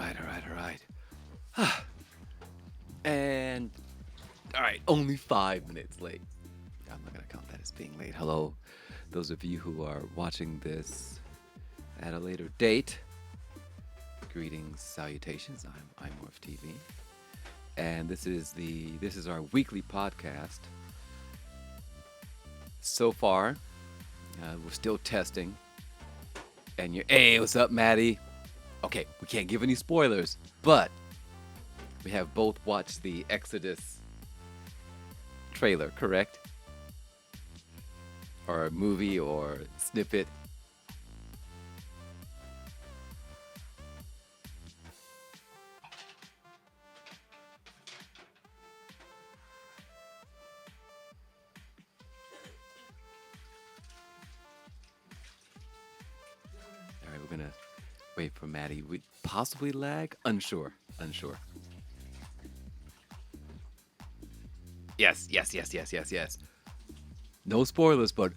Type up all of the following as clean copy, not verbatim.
all right. And all right, only 5 minutes late. I'm not gonna count that as being late. Hello, those of you who are watching this at a later date. Greetings, salutations. I'm Morph TV, and this is our weekly podcast. So far, we're still testing. And hey, what's up, Maddie? Okay, we can't give any spoilers, but we have both watched the Exodus trailer, correct? Or a movie or snippet. All right, we're gonna wait for Maddie. We possibly lag? Unsure. Yes. No spoilers, but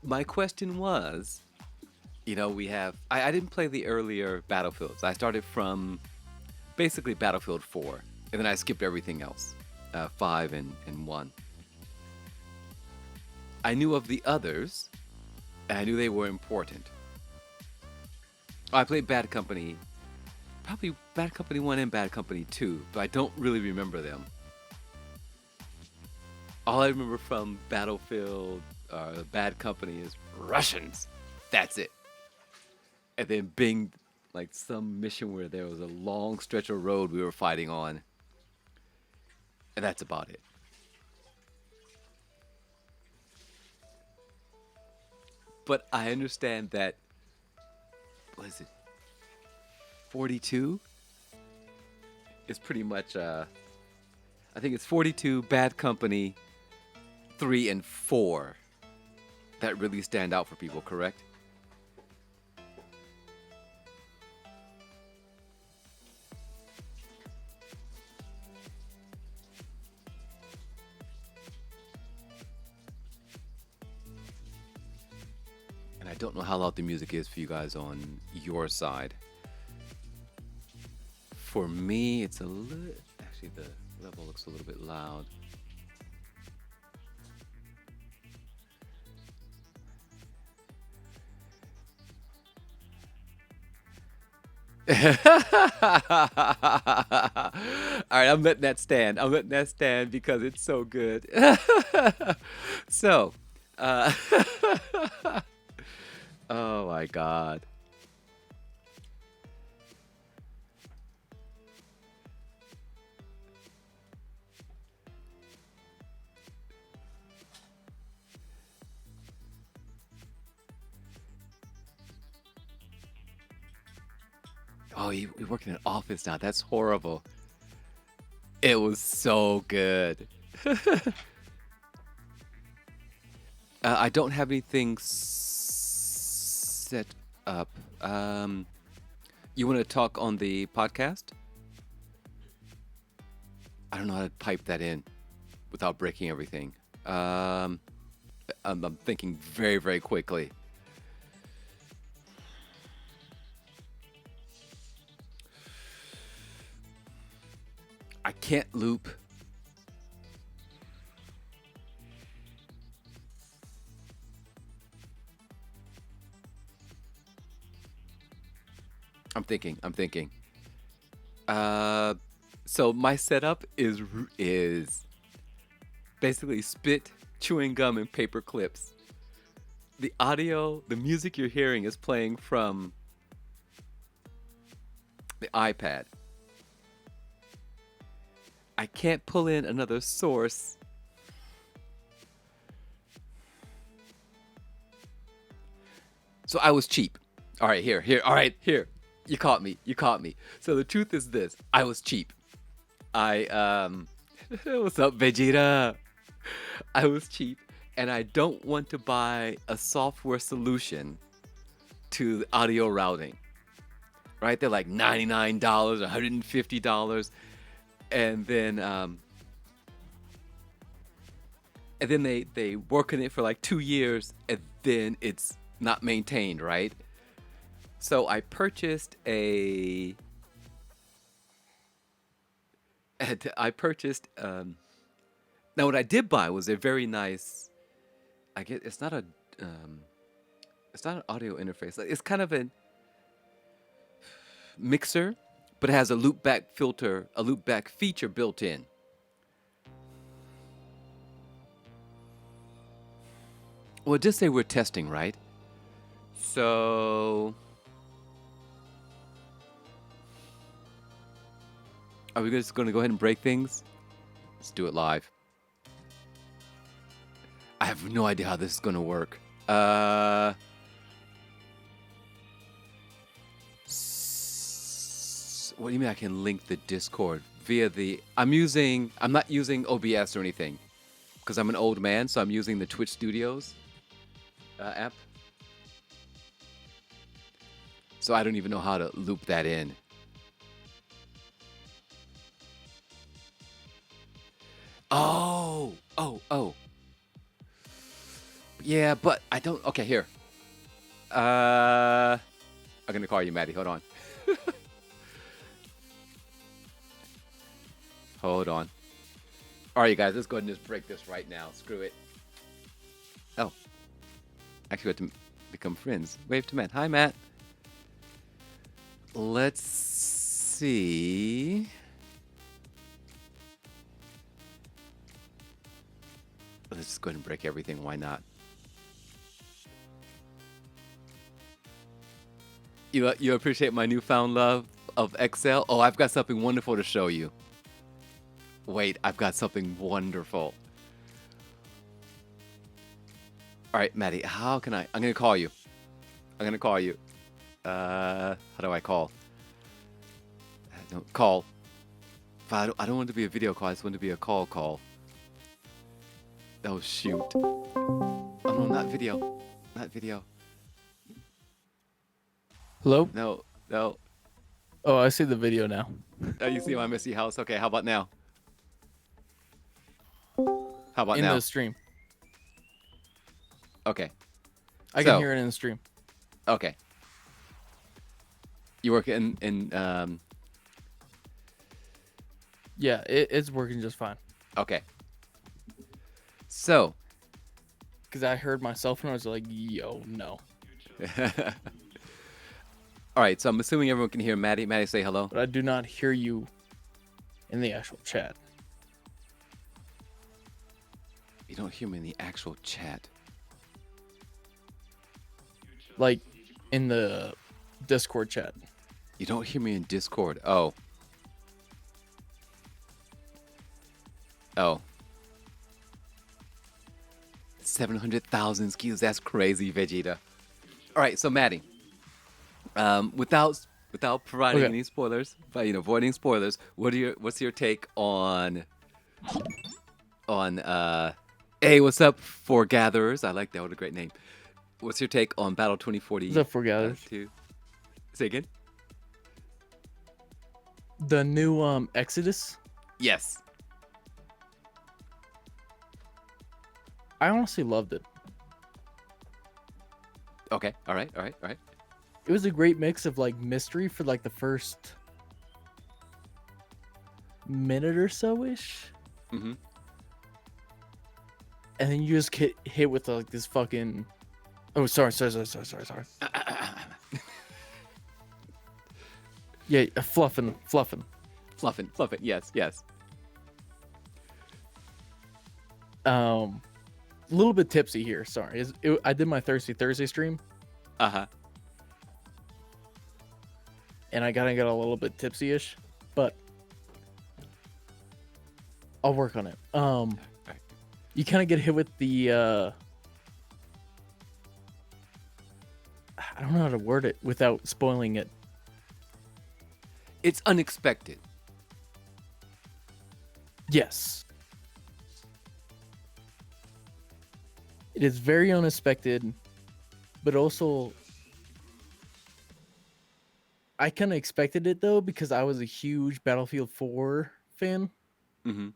my question was, we have. I didn't play the earlier Battlefields. I started from basically Battlefield 4, and then I skipped everything else, 5 and 1. I knew of the others, and I knew they were important. I played Bad Company, probably Bad Company 1 and Bad Company 2, but I don't really remember them. All I remember from Battlefield, Bad Company is Russians. That's it. And then Bing, like some mission where there was a long stretch of road we were fighting on. And that's about it. But I understand that, what is it, 42? It's pretty much, I think it's 42, Bad Company, 3 and 4 that really stand out for people, correct? And I don't know how loud the music is for you guys on your side. For me, it's a little, actually the level looks a little bit loud. All right, I'm letting that stand. I'm letting that stand because it's so good. So, uh, oh my God. Oh, you work in an office now. That's horrible. It was so good. I don't have anything set up. You want to talk on the podcast? I don't know how to pipe that in without breaking everything. I'm thinking very, very quickly. I can't loop. I'm thinking. Uh, so my setup is basically spit, chewing gum, and paper clips. The audio, the music you're hearing is playing from the iPad. I can't pull in another source. So I was cheap. All right, here. All right, here. You caught me. So the truth is this: I was cheap. I what's up, Vegeta? I was cheap, and I don't want to buy a software solution to audio routing. Right? They're like $99, $150, and then they work in it for like 2 years, and then it's not maintained, right? So I purchased a. I purchased. Now what I did buy was a very nice. I get it's not a. Um, it's not an audio interface. It's kind of a mixer, but it has a loop back filter, a loop back feature built in. Well, just say we're testing, right? So, are we just going to go ahead and break things? Let's do it live. I have no idea how this is going to work. What do you mean I can link the Discord via the... I'm not using OBS or anything because I'm an old man, so I'm using the Twitch Studios app. So I don't even know how to loop that in. Oh. Yeah, but I don't... Okay, here. I'm going to call you, Maddie. Hold on. Hold on. All right, you guys, let's go ahead and just break this right now. Screw it. Oh. Actually, we have to become friends. Wave to Matt. Hi, Matt. Let's see. Let's just go ahead and break everything. Why not? You appreciate my newfound love of Excel? Oh, I've got something wonderful to show you. Wait, I've got something wonderful. All right, Maddie, how can I'm going to call you. How do I call? Call. I don't want it to be a video call. I just want it to be a call. Oh, shoot. Oh, no, not video. Hello? No. Oh, I see the video now. Oh, you see my messy house? Okay, how about now? In the stream. Okay. I can hear it in the stream. Okay. You work in Yeah, it's working just fine. Okay. So. Because I heard myself and I was like, yo, no. All right, so I'm assuming everyone can hear Maddie. Maddie, say hello. But I do not hear you in the actual chat. You don't hear me in the actual chat. Like, in the Discord chat. You don't hear me in Discord. Oh. 700,000 SKUs. That's crazy, Vegeta. All right, so Maddie. Without providing any spoilers, but avoiding spoilers, what's your take on hey, what's up, Foregatherers? I like that. What a great name. What's your take on Battle 2040? What's up, Foregatherers? Say again? The new Exodus? Yes. I honestly loved it. Okay. All right. It was a great mix of like mystery for like the first minute or so ish. Mm-hmm. And then you just get hit with like this fucking... Oh, sorry. Yeah, fluffing. Yes. A little bit tipsy here. Sorry. I did my Thirsty Thursday stream. Uh-huh. And I kind of got a little bit tipsy-ish, but I'll work on it. You kind of get hit with the I don't know how to word it without spoiling it. It's unexpected. Yes. It is very unexpected, but also I kind of expected it though because I was a huge Battlefield 4 fan. Mm-hmm.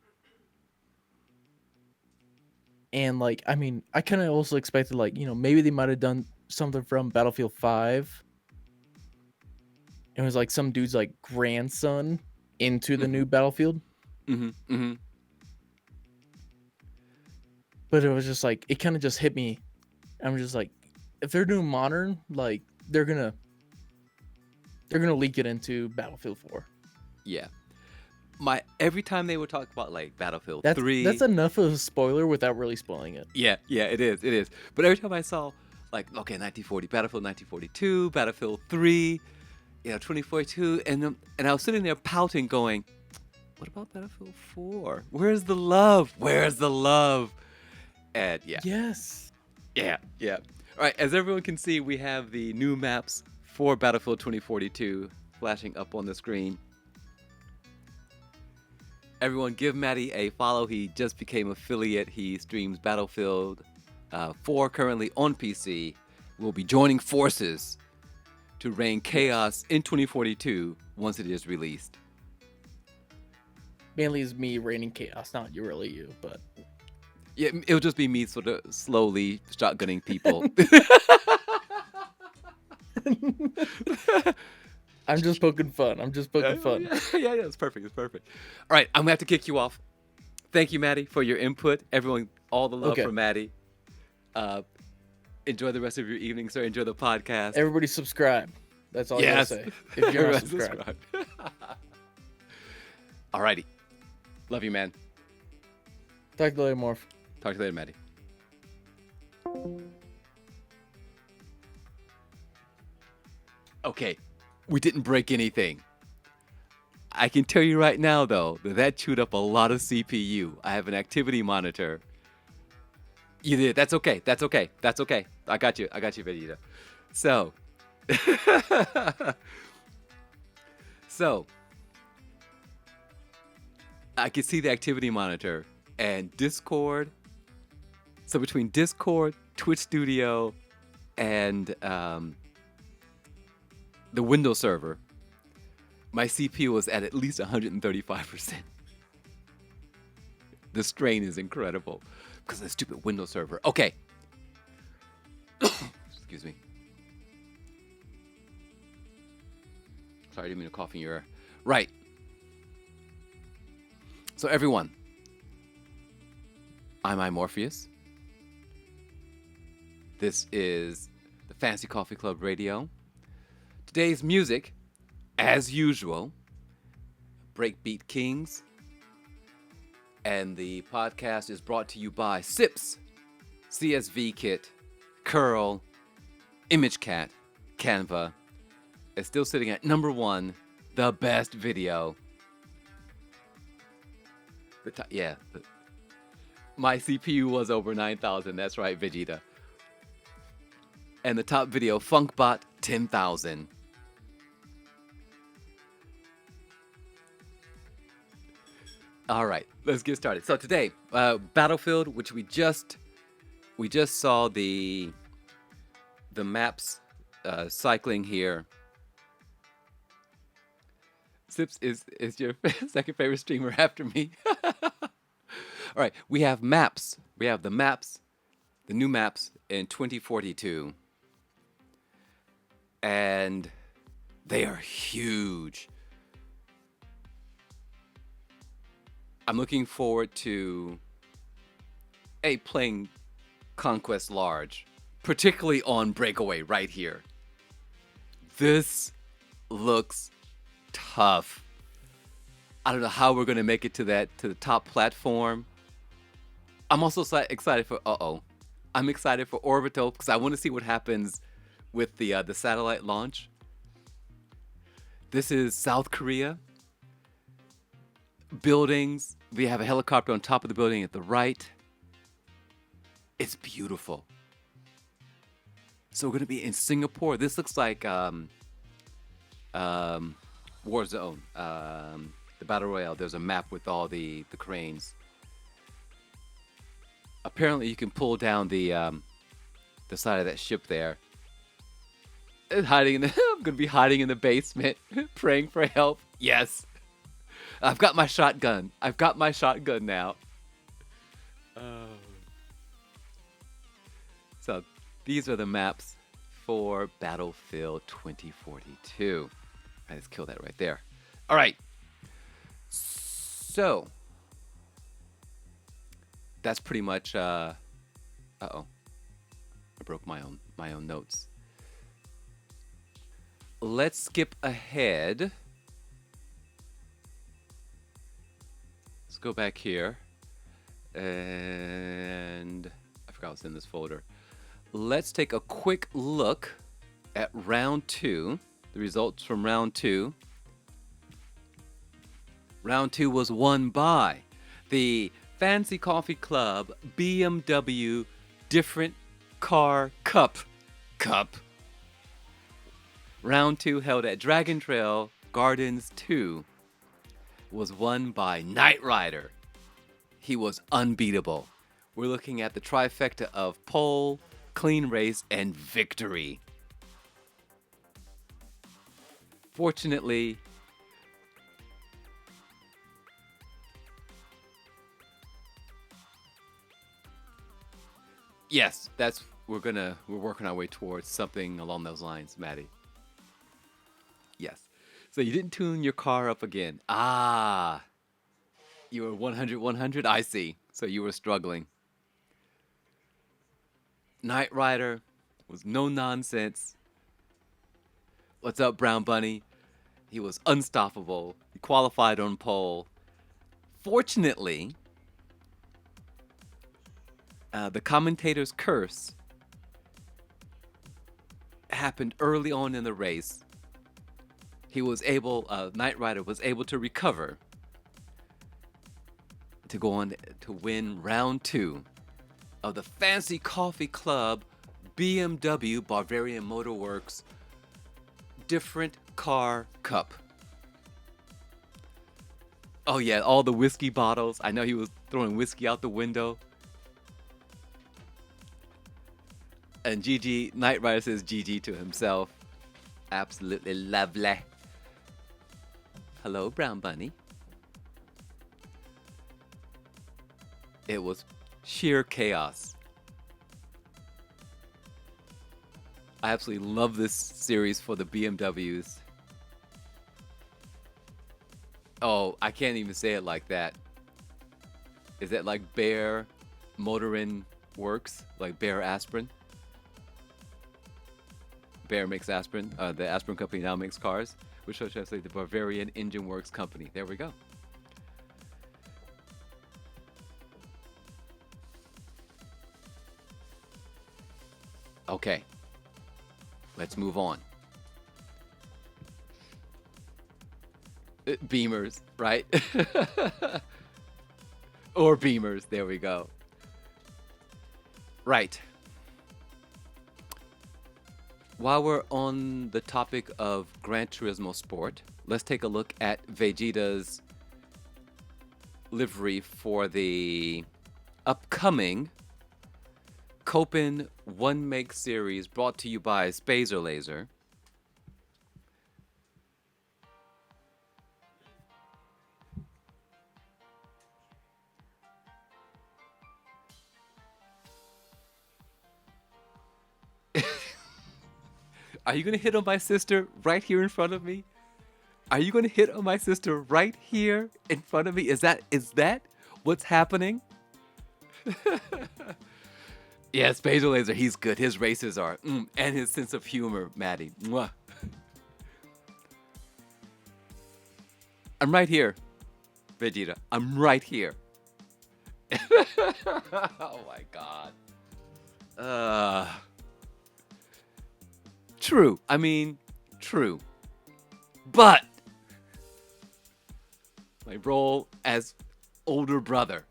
And like, I mean, I kind of also expected like, maybe they might have done something from Battlefield 5 It was like some dude's like grandson into the new Mm-hmm. Battlefield. Mm-hmm. Mm-hmm. But it was just like it kind of just hit me. I'm just like, if they're doing modern, like they're gonna leak it into Battlefield 4. Yeah. Every time they would talk about like Battlefield That's 3. enough of a spoiler without really spoiling it. Yeah, yeah, it is. It is. But every time I saw like, okay, 1940, Battlefield 1942, Battlefield 3, 2042, and I was sitting there pouting, going, "What about Battlefield 4? Where's the love? Where's the love?" And yeah, Yes. yeah, yeah. All right, as everyone can see, we have the new maps for Battlefield 2042 flashing up on the screen. Everyone, give Matty a follow. He just became affiliate. He streams Battlefield 4 currently on PC. We'll be joining forces to reign chaos in 2042 once it is released. Mainly is me reigning chaos, not really you, but Yeah, it'll just be me sort of slowly shotgunning people. I'm just poking fun. Yeah, yeah, it's perfect. It's perfect. All right, I'm gonna have to kick you off. Thank you, Maddie, for your input. Everyone, all the love Okay. for Maddie. Enjoy the rest of your evening, sir. Enjoy the podcast. Everybody subscribe. That's all Yes. I gotta say. If you're not Everyone subscribed. Alrighty. Love you, man. Talk to you later, Morph. Talk to you later, Maddie. Okay, we didn't break anything. I can tell you right now, though, that chewed up a lot of CPU. I have an activity monitor. You did. That's okay. That's okay. That's okay. I got you. I got you, Vegeta. So, so I can see the activity monitor and Discord. So between Discord, Twitch Studio, and the Windows server, my CPU was at least 135%. The strain is incredible because of the stupid Windows server. Okay. Excuse me. Sorry, I didn't mean to cough in your ear. Right. So everyone, I'm iMorpheus. This is the Fancy Coffee Club Radio. Today's music, as usual, Breakbeat Kings. And the podcast is brought to you by Sips, CSV Kit, Curl, ImageCat, Canva. It's still sitting at number 1, the best video. My CPU was over 9,000. That's right, Vegeta. And the top video, Funkbot 10,000. All right, let's get started. So today, Battlefield, which we just saw the maps cycling here. Sips is your second favorite streamer after me. All right, we have maps. We have the maps, the new maps in 2042. And they are huge. I'm looking forward to playing Conquest Large, particularly on Breakaway right here. This looks tough. I don't know how we're gonna make it to the top platform. I'm also excited for I'm excited for Orbital because I want to see what happens with the satellite launch. This is South Korea. Buildings. We have a helicopter on top of the building at the right. It's beautiful. So we're gonna be in Singapore. This looks like Warzone, the Battle Royale. There's a map with all the cranes. Apparently, you can pull down the side of that ship there. And I'm gonna be hiding in the basement, praying for help. Yes, I've got my shotgun. I've got my shotgun now. So these are the maps for Battlefield 2042. I just killed that right there. All right. So that's pretty much. Uh-oh. I broke my own notes. Let's skip ahead. Let's go back here. And I forgot what's in this folder. Let's take a quick look at round 2. The results from round 2. Round 2 was won by the Fancy Coffee Club BMW Different Car Cup. Round 2, held at Dragon Trail Gardens 2, was won by Knight Rider. He was unbeatable. We're looking at the trifecta of pole, clean race, and victory. Fortunately, yes, we're working our way towards something along those lines, Maddie. Yes. So you didn't tune your car up again. Ah, you were 100, 100. I see. So you were struggling. Knight Rider was no nonsense. What's up, Brown Bunny? He was unstoppable. He qualified on pole. Fortunately, the commentator's curse happened early on in the race. Knight Rider was able to recover to go on to win round 2 of the Fancy Coffee Club BMW Bavarian Motor Works Different Car Cup. Oh yeah, all the whiskey bottles. I know he was throwing whiskey out the window. And GG, Knight Rider says GG to himself. Absolutely lovely. Hello, Brown Bunny. It was sheer chaos. I absolutely love this series for the BMWs. Oh, I can't even say it like that. Is that like Bear Motorin Works? Like Bear Aspirin? Bear makes aspirin. The aspirin company now makes cars. Which should I say? The Bavarian Engine Works Company. There we go. Okay. Let's move on. Beamers, right? Or Beamers. There we go. Right. While we're on the topic of Gran Turismo Sport, let's take a look at Vegeta's livery for the upcoming Copen One Make series brought to you by Spazer Laser. Are you going to hit on my sister right here in front of me? Are you going to hit on my sister right here in front of me? Is that what's happening? Yeah, Spazer Laser, he's good. His races are. And his sense of humor, Maddie. Mwah. I'm right here, Vegeta. I'm right here. Oh my god. True. I mean, true. But my role as older brother.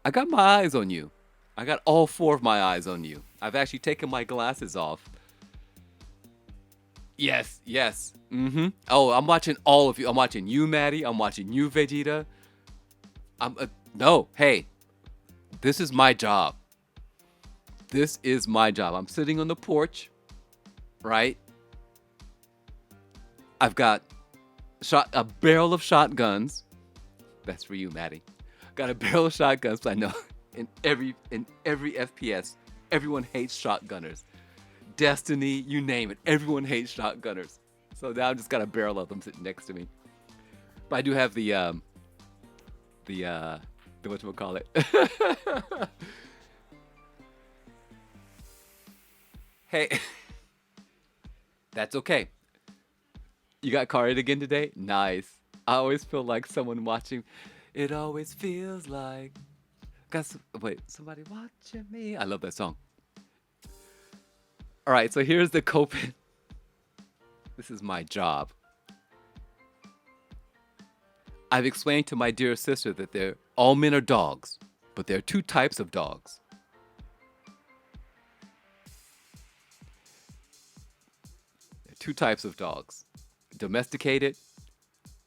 I got my eyes on you. I got all 4 of my eyes on you. I've actually taken my glasses off. Yes, yes. Oh, I'm watching all of you. I'm watching you, Maddie. I'm watching you, Vegeta. No, hey. This is my job. This is my job. I'm sitting on the porch, right? I've got a barrel of shotguns. That's for you, Maddie. Got a barrel of shotguns. I know in every FPS, everyone hates shotgunners. Destiny, you name it. Everyone hates shotgunners. So now I've just got a barrel of them sitting next to me. But I do have the whatchamacallit. Hey, that's okay. You got carded again today? Nice. I always feel like someone watching. It always feels like. Wait, somebody watching me. I love that song. All right, so here's the coping. This is my job. I've explained to my dear sister that all men are dogs, but there are two types of dogs. There are two types of dogs: domesticated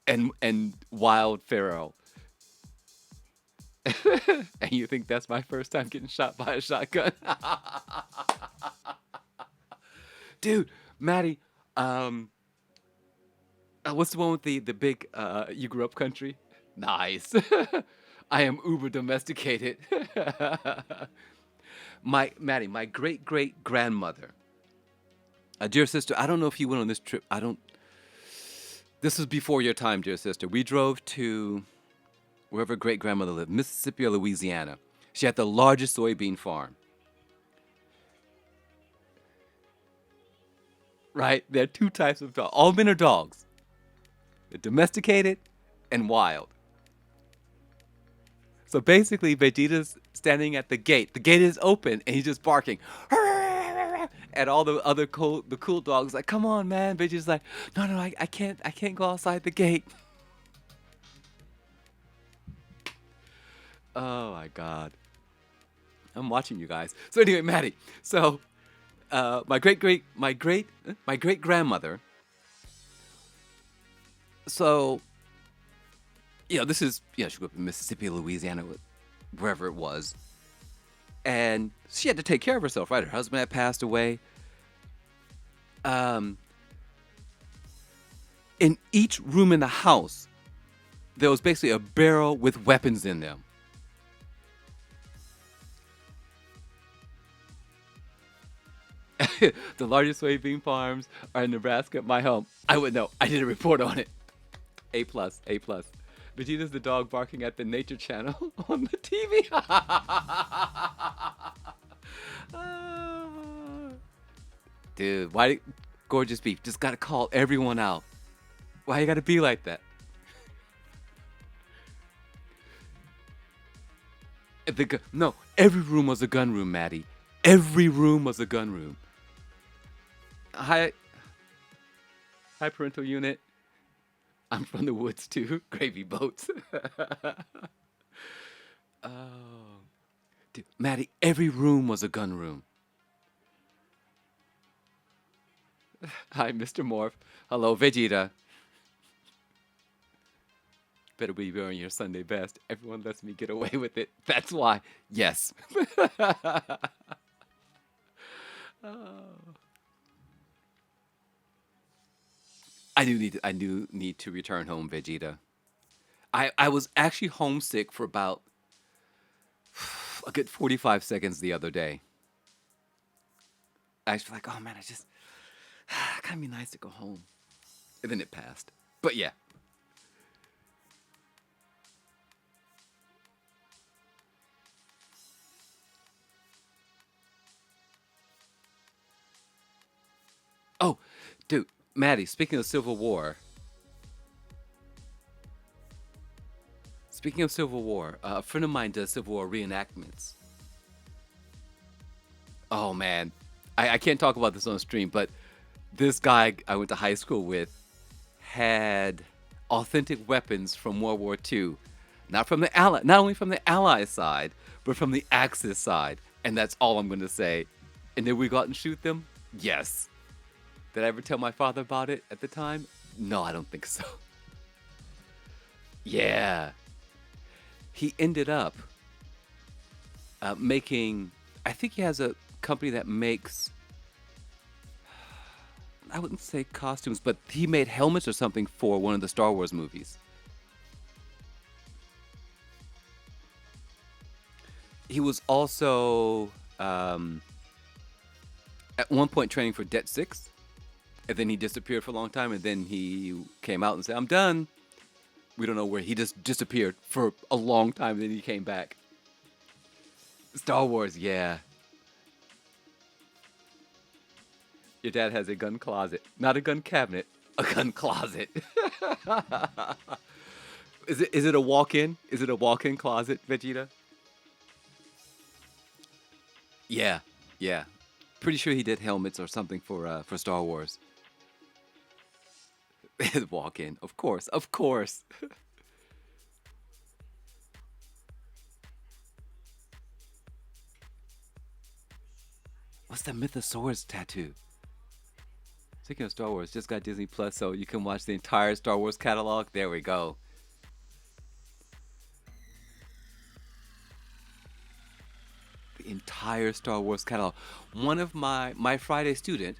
and wild feral. And you think that's my first time getting shot by a shotgun? Dude, Maddie, what's the one with the big you grew up country? Nice. I am uber domesticated. Maddie, my great great grandmother, a dear sister. I don't know if you went on this trip. I don't. This was before your time, dear sister. We drove to wherever great grandmother lived, Mississippi or Louisiana. She had the largest soybean farm. Right? There are two types of dogs. All men are dogs. They're domesticated and wild. So basically, Vegeta's standing at the gate. The gate is open, and he's just barking. And all the other cool dogs like, come on, man. Vegeta's like, no, I can't go outside the gate. Oh my God. I'm watching you guys. So anyway, Maddie. So my great grandmother. So, this is, she grew up in Mississippi, Louisiana, wherever it was. And she had to take care of herself, right? Her husband had passed away. In each room in the house, there was basically a barrel with weapons in them. The largest soybean farms are in Nebraska, my home. I would know. I did a report on it. A+, A+. Vegeta's the dog barking at the Nature Channel on the TV. Dude, why, gorgeous beef, just gotta call everyone out. Why you gotta be like that? No, every room was a gun room, Maddie. Every room was a gun room. Hi, parental unit. I'm from the woods too. Gravy boats. Oh, dude, Maddie, every room was a gun room. Hi, Mr. Morph. Hello, Vegeta. Better be wearing your Sunday best. Everyone lets me get away with it. That's why. Yes. Oh. I do need to return home, Vegeta. I was actually homesick for about a good 45 seconds the other day. I was like, oh man, kind of be nice to go home. And then it passed. But yeah. Oh, dude, Maddie, speaking of Civil War. A friend of mine does Civil War reenactments. Oh man, I can't talk about this on stream, but this guy I went to high school with had authentic weapons from World War II, not only from the Allied side, but from the Axis side, and that's all I'm going to say. And did we go out and shoot them? Yes. Did I ever tell my father about it at the time? No, I don't think so. Yeah. He ended up making, I think he has a company that makes, I wouldn't say costumes, but he made helmets or something for one of the Star Wars movies. He was also At one point training for Det 6, and then he disappeared for a long time, and then he came out and said, I'm done. We don't know where. He just disappeared for a long time, and then he came back. Star Wars, yeah. Your dad has a gun closet. Not a gun cabinet, a gun closet. Is it a walk-in? Is it a walk-in closet, Vegeta? Yeah, yeah. Pretty sure he did helmets or something for Star Wars. Walk-in, of course, of course. What's the Mythosaurus tattoo? Speaking of Star Wars, just got Disney Plus, so you can watch the entire Star Wars catalog. There we go. The entire Star Wars catalog. One of my Friday student,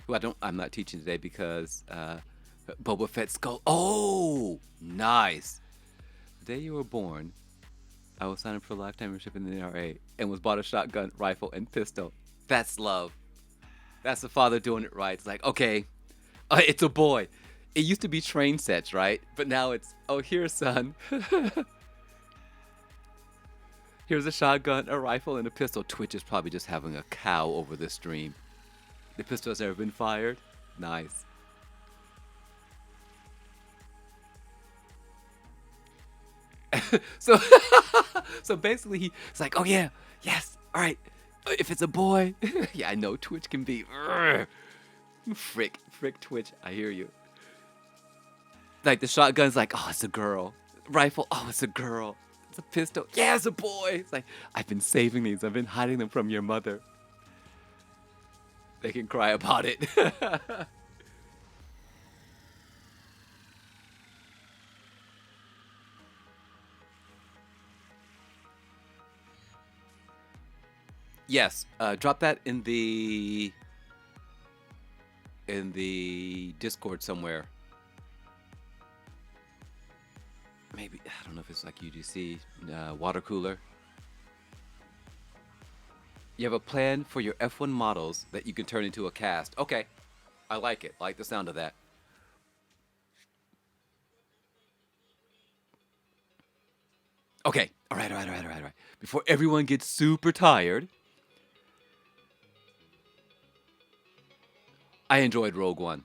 who I'm not teaching today because Boba Fett skull. Oh, nice. The day you were born, I was signed up for a lifetime membership in the NRA and was bought a shotgun, rifle, and pistol. That's love. That's the father doing it right. It's like, okay, it's a boy. It used to be train sets, right? But now it's, oh, here, son. Here's a shotgun, a rifle, and a pistol. Twitch is probably just having a cow over this stream. The pistol has ever been fired? Nice. so, so basically, he's like, oh yeah, yes, all right. If it's a boy, yeah, I know Twitch can be. Frick Twitch. I hear you. Like the shotgun's like, oh, it's a girl. Rifle, oh, it's a girl. It's a pistol, yeah, it's a boy. It's like, I've been saving these. I've been hiding them from your mother. They can cry about it. Yes, drop that in the Discord somewhere. Maybe, I don't know if it's like UGC, water cooler. You have a plan for your F1 models that you can turn into a cast. Okay, I like it. I like the sound of that. Okay, all right. Before everyone gets super tired, I enjoyed Rogue One.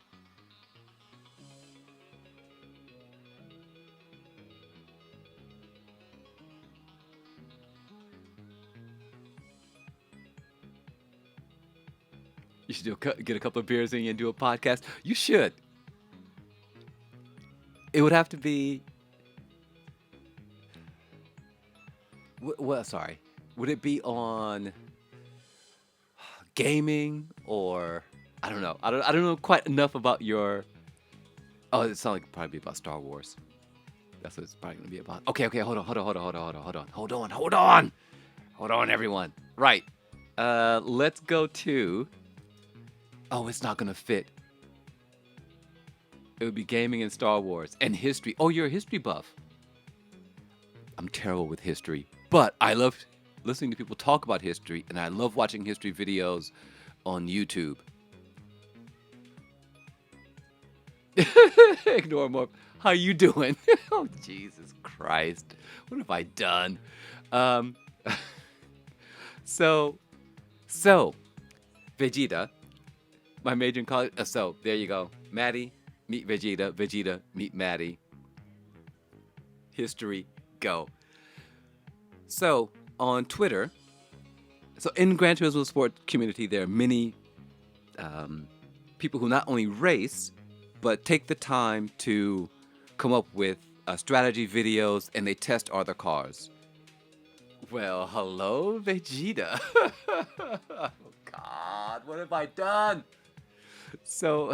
You should get a couple of beers in and do a podcast. You should. It would have to be. Well, sorry. Would it be on gaming or I don't know. I don't know quite enough about your. Oh, it sounds like it'd probably be about Star Wars. That's what it's probably gonna be about. Okay. Hold on, everyone. Right. Let's go to. Oh, it's not gonna fit. It would be gaming and Star Wars and history. Oh, you're a history buff. I'm terrible with history, but I love listening to people talk about history, and I love watching history videos on YouTube. Ignore more. How you doing? Oh, Jesus Christ. What have I done? So, Vegeta, my major in college. So, there you go. Maddie, meet Vegeta. Vegeta, meet Maddie. History, go. So, on Twitter, so in Gran Turismo Sport community, there are many people who not only race, but take the time to come up with strategy videos, and they test other cars. Well, hello, Vegeta. Oh, God, what have I done? So,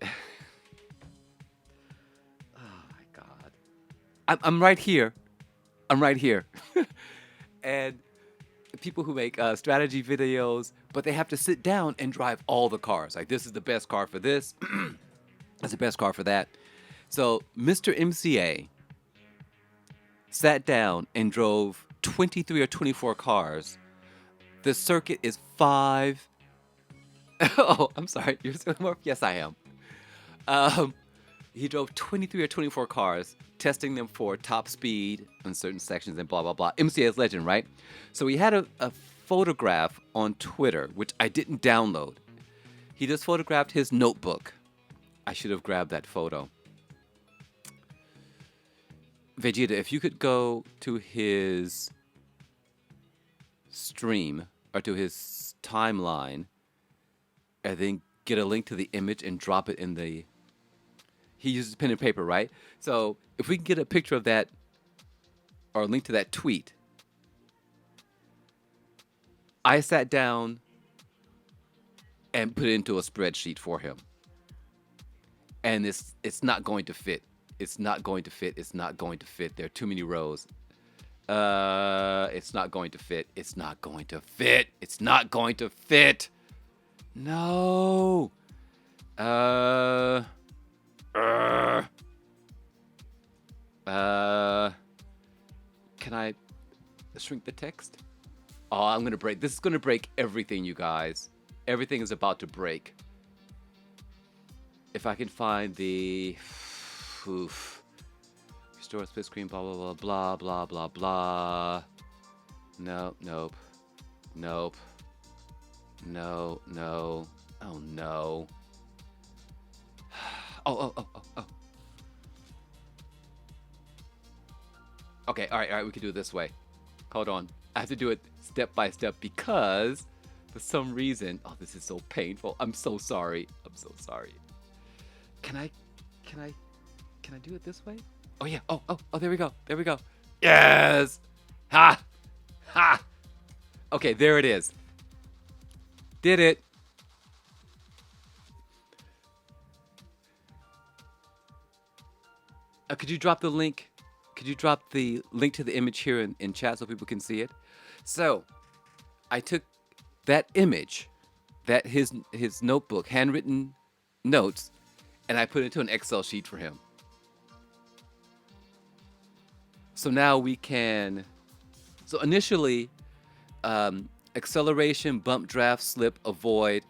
oh, my God. I'm right here. And people who make strategy videos, but they have to sit down and drive all the cars. Like, this is the best car for this. That's the best car for that. So Mr. MCA sat down and drove 23 or 24 cars The circuit is 5. Oh, I'm sorry. You're still more. Yes, I am. Um, he drove 23 or 24 cars, testing them for top speed in certain sections and blah blah blah. MCA's legend, right? So he had a photograph on Twitter, which I didn't download. He just photographed his notebook. I should have grabbed that photo. Vegeta, if you could go to his stream or to his timeline and then get a link to the image and drop it in the. He uses pen and paper, right? So if we can get a picture of that or a link to that tweet, I sat down and put it into a spreadsheet for him. And it's not going to fit. It's not going to fit. It's not going to fit. There are too many rows. It's not going to fit. It's not going to fit. It's not going to fit. No. Can I shrink the text? Oh, I'm gonna break. This is gonna break everything, you guys. Everything is about to break. If I can find the. Oof. Restore split screen, blah, blah, blah, blah, blah, blah, blah. No, nope. Nope. No, no. Oh, no. Oh. Okay, alright, we can do it this way. Hold on. I have to do it step by step because for some reason. Oh, this is so painful. I'm so sorry. I'm so sorry. Can I do it this way? Oh yeah. Oh, there we go. There we go. Yes! Ha! Ha! Okay, there it is. Did it. Could you drop the link? Could you drop the link to the image here in chat so people can see it? So, I took that image, that his notebook, handwritten notes, and I put it into an Excel sheet for him. So now we can. So initially, acceleration, bump, draft, slip, avoid,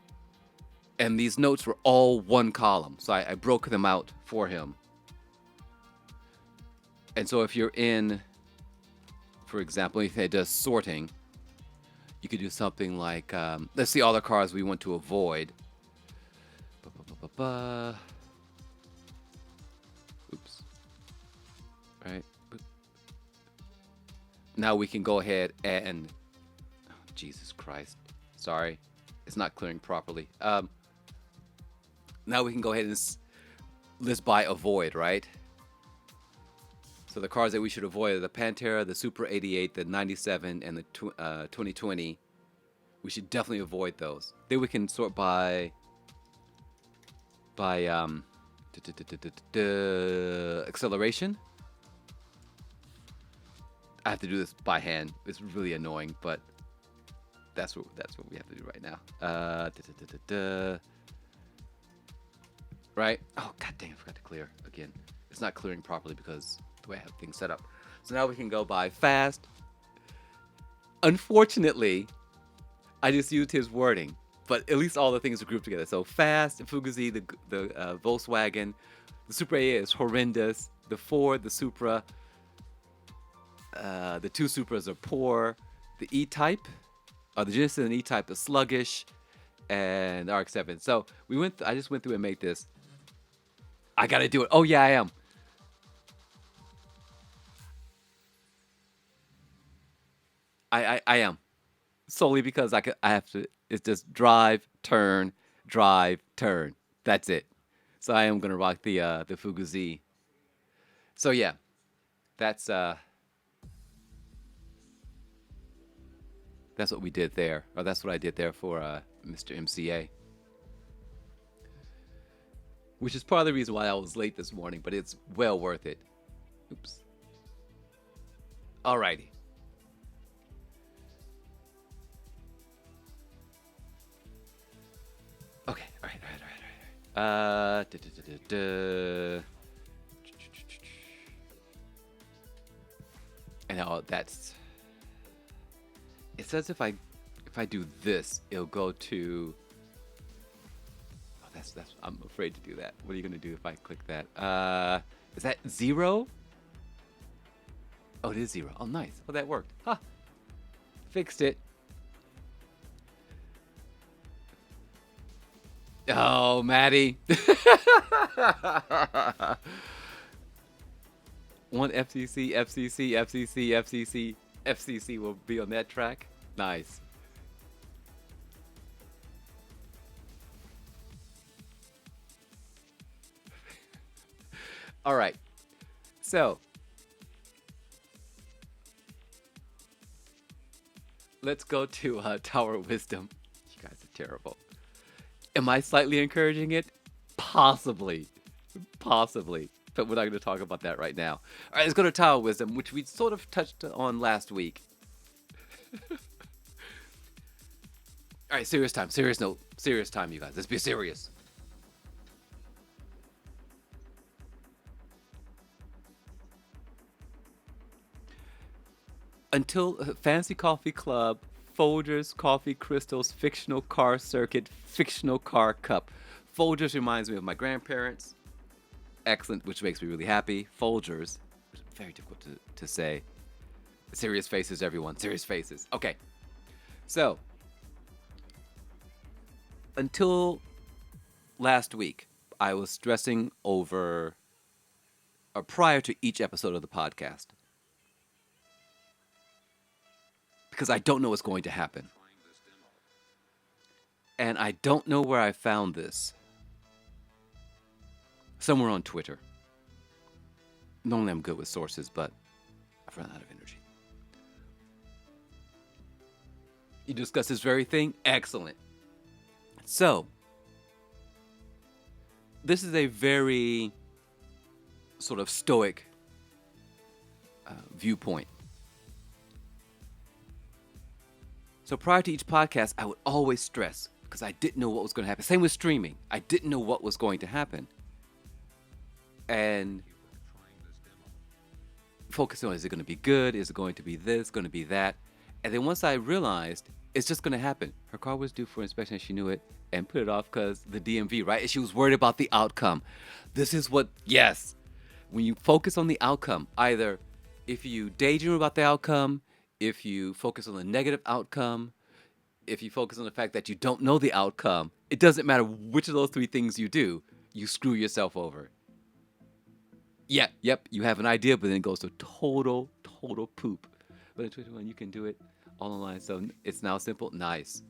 and these notes were all one column. So I broke them out for him. And so if you're in, for example, if it does sorting, you could do something like, let's see all the cars we want to avoid. Oops. Right. Now we can go ahead and, oh, Jesus Christ. Sorry. It's not clearing properly. Now we can go ahead and list by avoid, right? So the cars that we should avoid are the Pantera, the Supra 88, the 97, and the 2020. We should definitely avoid those. Then we can sort by acceleration. I have to do this by hand. It's really annoying, but that's what we have to do right now. Right? Oh god dang! I forgot to clear again. It's not clearing properly because the way I have things set up. So now we can go by fast. Unfortunately, I just used his wording, but at least all the things are grouped together. So fast, Fugazi, the Volkswagen, the Supra A is horrendous. The Ford, the Supra, the two Supras are poor. The E-Type, the Genesis and E-Type is sluggish, and the RX-7. So I just went through and made this. I gotta do it. Oh yeah, I am. I am. Solely because I have to. It's just drive, turn. That's it. So I am gonna rock the Fugazi. So yeah, that's what we did there, or that's what I did there for Mr. MCA. Which is part of the reason why I was late this morning, but it's well worth it. Oops. Alrighty. Okay, all right. And now that's. It says if I if I do this, it'll go to. Oh, that's. I'm afraid to do that. What are you gonna do if I click that? Is that 0? Oh, it is 0. Oh, nice. Oh, that worked. Huh. Fixed it. Oh, Maddie. One FCC will be on that track. Nice. All right. So let's go to Tower of Wisdom. You guys are terrible. Am I slightly encouraging it? Possibly. Possibly. But we're not going to talk about that right now. All right, let's go to Tower of Wisdom, which we sort of touched on last week. All right, serious time. Serious note. Serious time, you guys. Let's be serious. Until Fancy Coffee Club, Folgers Coffee Crystals, Fictional Car Circuit, Fictional Car Cup. Folgers reminds me of my grandparents. Excellent, which makes me really happy. Folgers, very difficult to say. Serious faces, everyone. Serious faces. Okay. So, until last week, I was stressing over, or prior to each episode of the podcast, because I don't know what's going to happen. And I don't know where I found this. Somewhere on Twitter. Normally I'm good with sources, but I've run out of energy. You discuss this very thing? Excellent. So, this is a very sort of stoic viewpoint. So prior to each podcast, I would always stress because I didn't know what was going to happen. Same with streaming. I didn't know what was going to happen. And focusing on, is it going to be good? Is it going to be this? Going to be that? And then once I realized it's just going to happen. Her car was due for inspection and she knew it and put it off because the DMV, right? And she was worried about the outcome. This is what, yes, when you focus on the outcome, either if you daydream about the outcome, if you focus on the negative outcome, if you focus on the fact that you don't know the outcome, it doesn't matter which of those three things you do, you screw yourself over. Yeah, yep, you have an idea, but then it goes to total poop. But in 2021, you can do it all online, so it's now simple. Nice.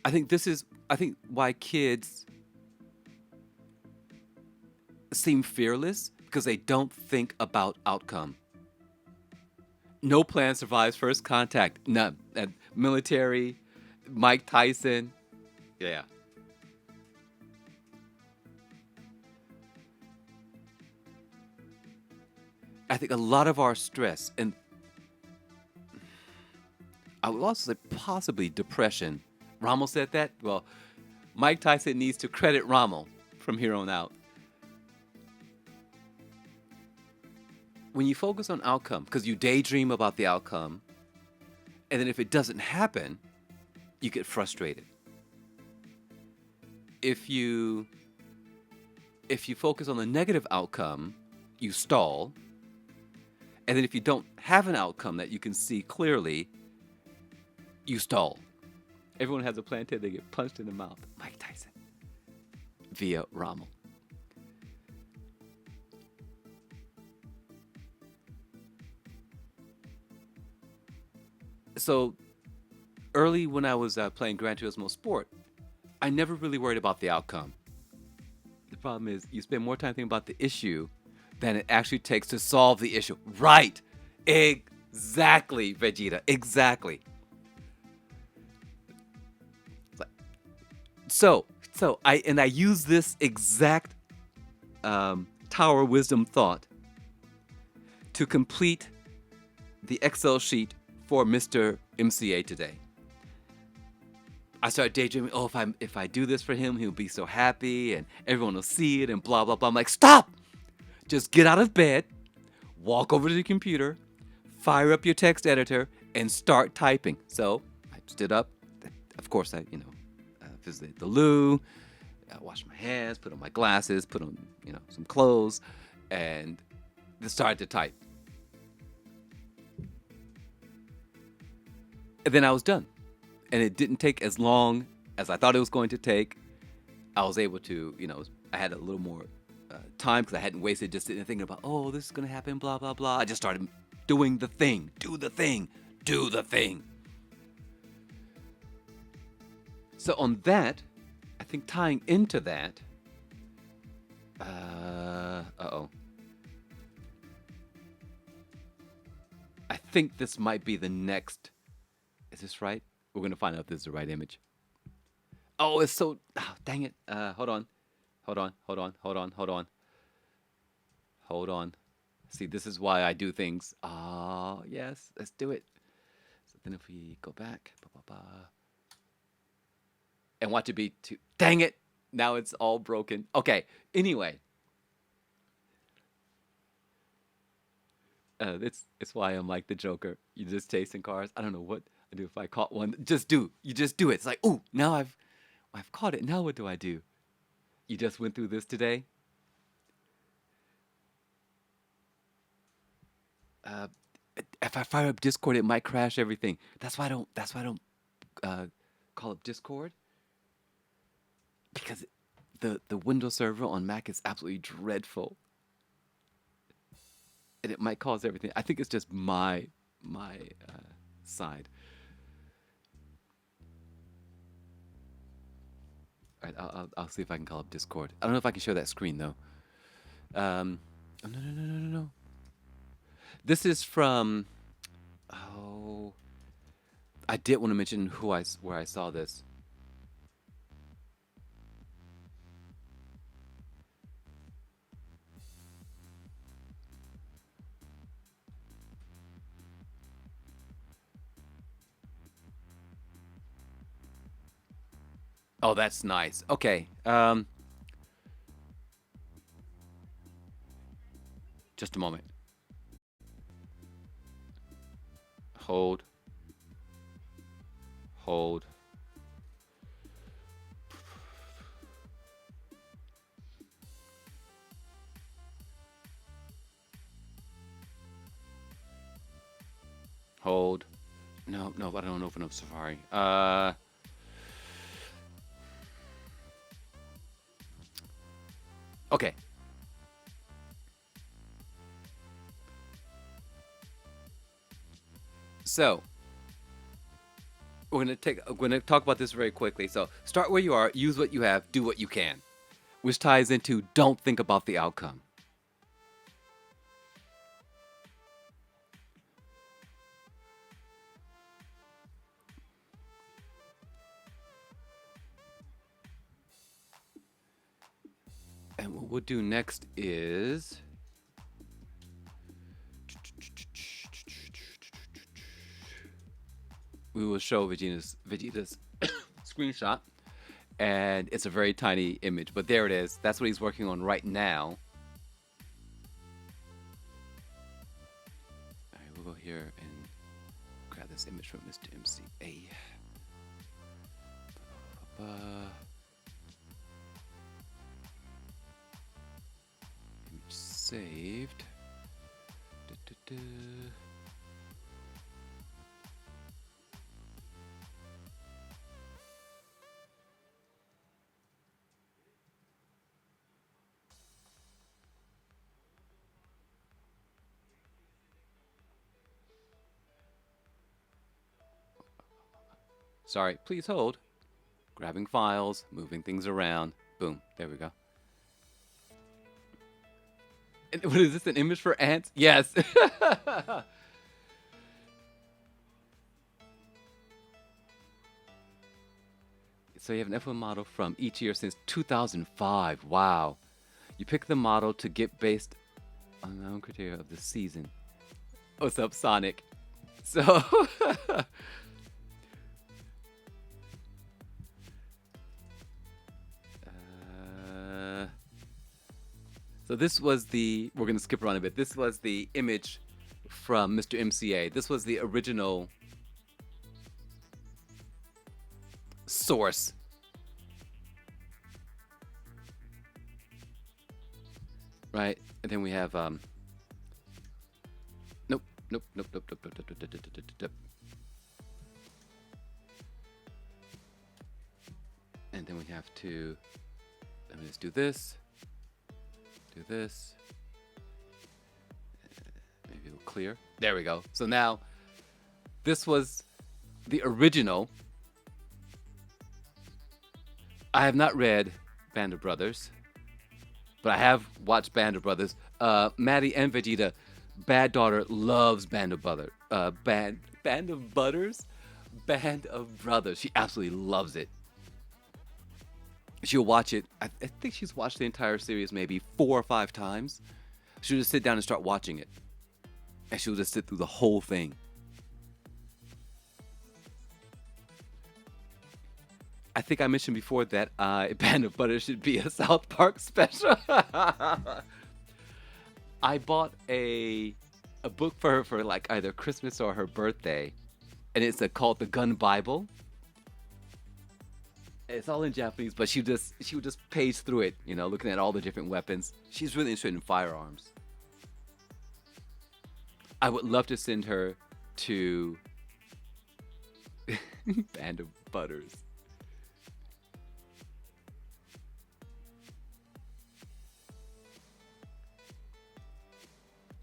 I think why kids seem fearless, because they don't think about outcome. No plan survives first contact. None. Military, Mike Tyson. Yeah. I think a lot of our stress, and I would also say possibly depression. Rommel said that? Well, Mike Tyson needs to credit Rommel from here on out. When you focus on outcome, because you daydream about the outcome, and then if it doesn't happen, you get frustrated. If you focus on the negative outcome, you stall. And then if you don't have an outcome that you can see clearly, you stall. Everyone has a plan until they get punched in the mouth. Mike Tyson. Via Rommel. So, early when I was playing Gran Turismo Sport, I never really worried about the outcome. The problem is you spend more time thinking about the issue than it actually takes to solve the issue. Right. Exactly, Vegeta. Exactly. So I use this exact Tower of Wisdom thought to complete the Excel sheet for Mr. MCA today. I started daydreaming, oh, if I do this for him, he'll be so happy and everyone will see it and blah, blah, blah. I'm like, stop! Just get out of bed, walk over to the computer, fire up your text editor and start typing. So I stood up. Of course, I visited the loo, washed my hands, put on my glasses, put on some clothes, and started to type. And then I was done, and it didn't take as long as I thought it was going to take. I was able to, I had a little more time because I hadn't wasted just sitting and thinking about, oh, this is going to happen, blah, blah, blah. I just started doing the thing, do the thing. So on that, I think tying into that, I think this might be the next. Is this right? We're going to find out if this is the right image. Oh, it's so, dang it. Hold on. See, this is why I do things. Oh, yes, let's do it. So then if we go back, and watch it be two. Dang it. Now it's all broken. Okay. Anyway. It's why I'm like the Joker. You just chasing cars. I don't know what I do if I caught one. You just do it. It's like, ooh, now I've caught it. Now what do I do? You just went through this today? If I fire up Discord, it might crash everything. That's why I don't call up Discord. Because the Windows server on Mac is absolutely dreadful. And it might cause everything. I think it's just my side. All right, I'll see if I can call up Discord. I don't know if I can show that screen though. No. This is from. Oh, I did want to mention where I saw this. Oh, that's nice. Okay. Just a moment. Hold. Hold. Hold. No, I don't open up Safari. Okay. So, we're gonna talk about this very quickly. So, start where you are, use what you have, do what you can, which ties into don't think about the outcome. And what we'll do next is we will show Vegeta's screenshot, and it's a very tiny image, but there it is. That's what he's working on right now. All right, we'll go here and grab this image from Mr. MCA. Image saved. Sorry, please hold. Grabbing files, moving things around. Boom, there we go. And what is this, an image for ants? Yes. So you have an F1 model from each year since 2005. Wow. You pick the model to get based on the own criteria of the season. What's up, Sonic? So... So this was we're going to skip around a bit. This was the image from Mr. MCA. This was the original source. Right? And then we have nope, nope, nope, nope, nope, nope, nope, nope, nope, nope, nope. And then we have to, let me just do this, maybe it'll clear. There we go. So now, this was the original. I have not read Band of Brothers, but I have watched Band of Brothers. Maddie and Vegeta, Bad Daughter loves Band of Butter. Band of Butters? Band of Brothers. She absolutely loves it. She'll watch it. I think she's watched the entire series maybe 4 or 5 times. She'll just sit down and start watching it. And she'll just sit through the whole thing. I think I mentioned before that Band of Butter should be a South Park special. I bought a book for her for like either Christmas or her birthday. And it's called The Gun Bible. It's all in Japanese, but she would just page through it, you know, looking at all the different weapons. She's really interested in firearms. I would love to send her to Band of Butters.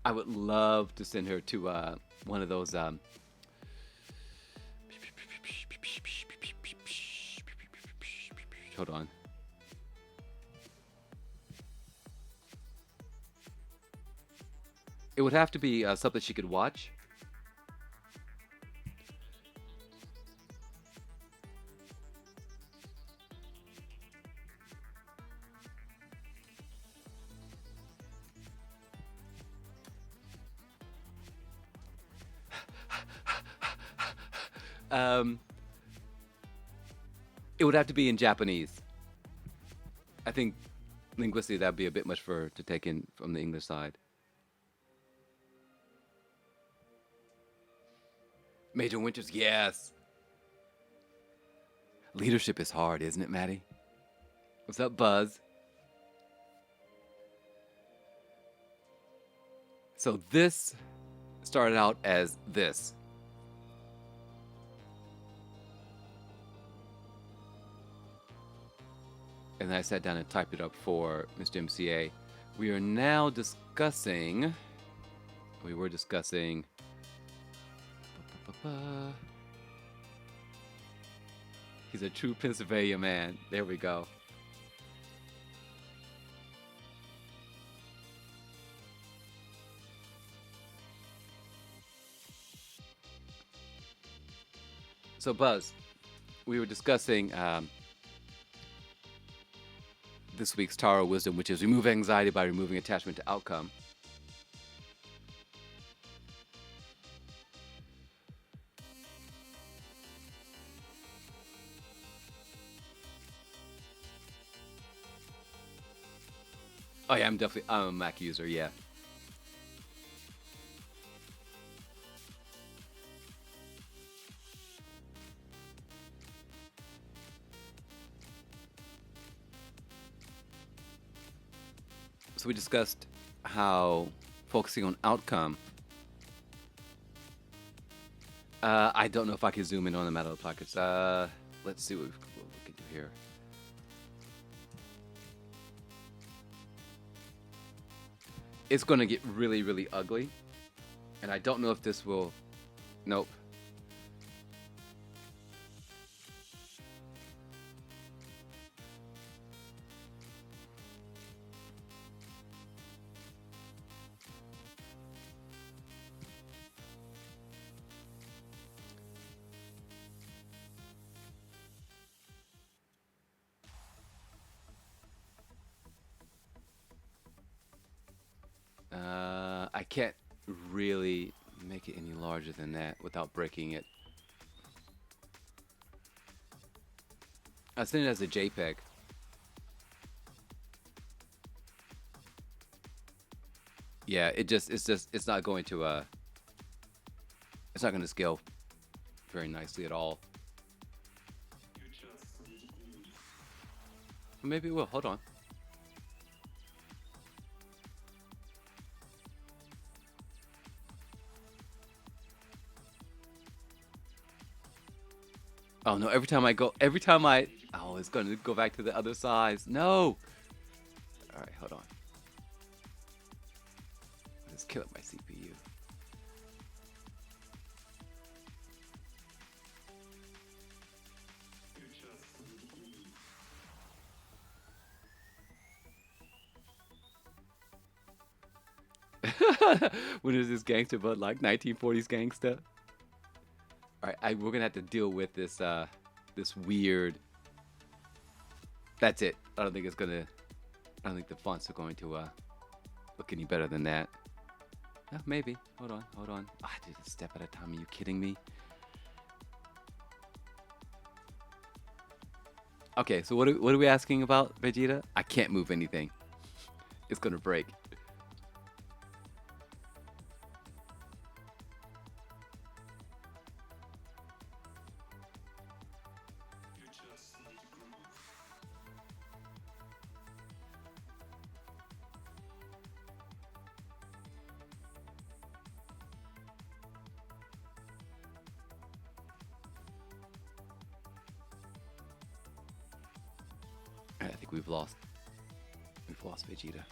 I would love to send her to one of those hold on. It would have to be something she could watch. It would have to be in Japanese. I think linguistically that'd be a bit much for her to take in from the English side. Major Winters, yes. Leadership is hard, isn't it, Maddie? What's up, Buzz? So this started out as this. And then I sat down and typed it up for Mr. MCA. We are now discussing. We were discussing. He's a true Pennsylvania man. There we go. So Buzz, we were discussing this week's Tower of Wisdom, which is remove anxiety by removing attachment to outcome. Oh yeah, I'm a Mac user, yeah. So we discussed how focusing on outcome. I don't know if I can zoom in on the metal pockets. Let's see what we can do here. It's going to get really, really ugly. And I don't know if this will... Nope. I can't really make it any larger than that without breaking it. I sent it as a JPEG. Yeah, it's not going to It's not going to scale very nicely at all. Maybe it will. Hold on. Oh no, every time oh, it's going to go back to the other size. No. All right, hold on. Let's kill my CPU. When is this gangster but like 1940s gangster? All right, we're gonna have to deal with this this weird. That's it. I don't think it's gonna. I don't think the fonts are going to look any better than that. Maybe. Hold on, hold on. I did a step at a time. Are you kidding me? Okay, so what are we asking about, Vegeta? I can't move anything. It's gonna break. I think we've lost. We've lost Vegeta.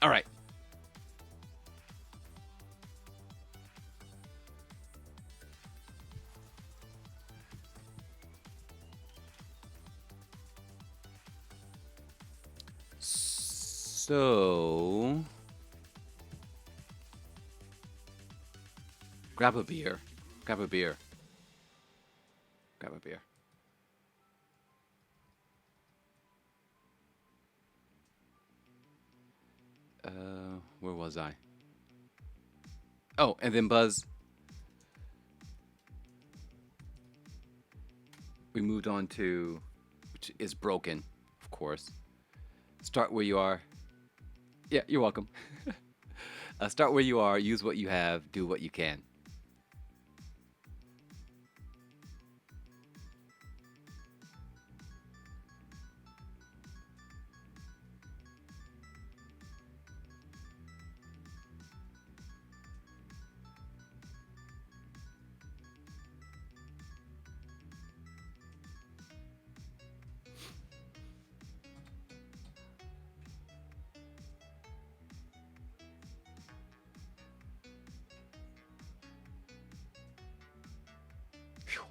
All right. So, grab a beer. Grab a beer. Grab a beer. Where was I? Oh, and then Buzz. We moved on to, which is broken, of course. Start where you are. Yeah, you're welcome. Start where you are. Use what you have. Do what you can.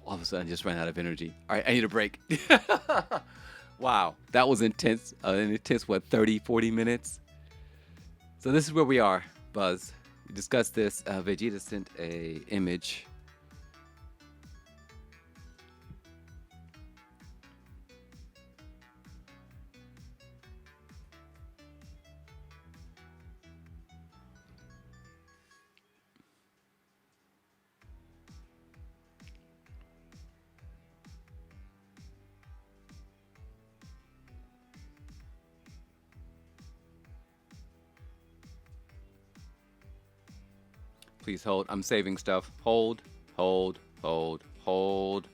All of a sudden, I just ran out of energy. All right, I need a break. Wow, that was intense. An intense, what, 30, 40 minutes? So this is where we are, Buzz. We discussed this. Vegeta sent a image. Please hold. I'm saving stuff. Hold, hold, hold, hold.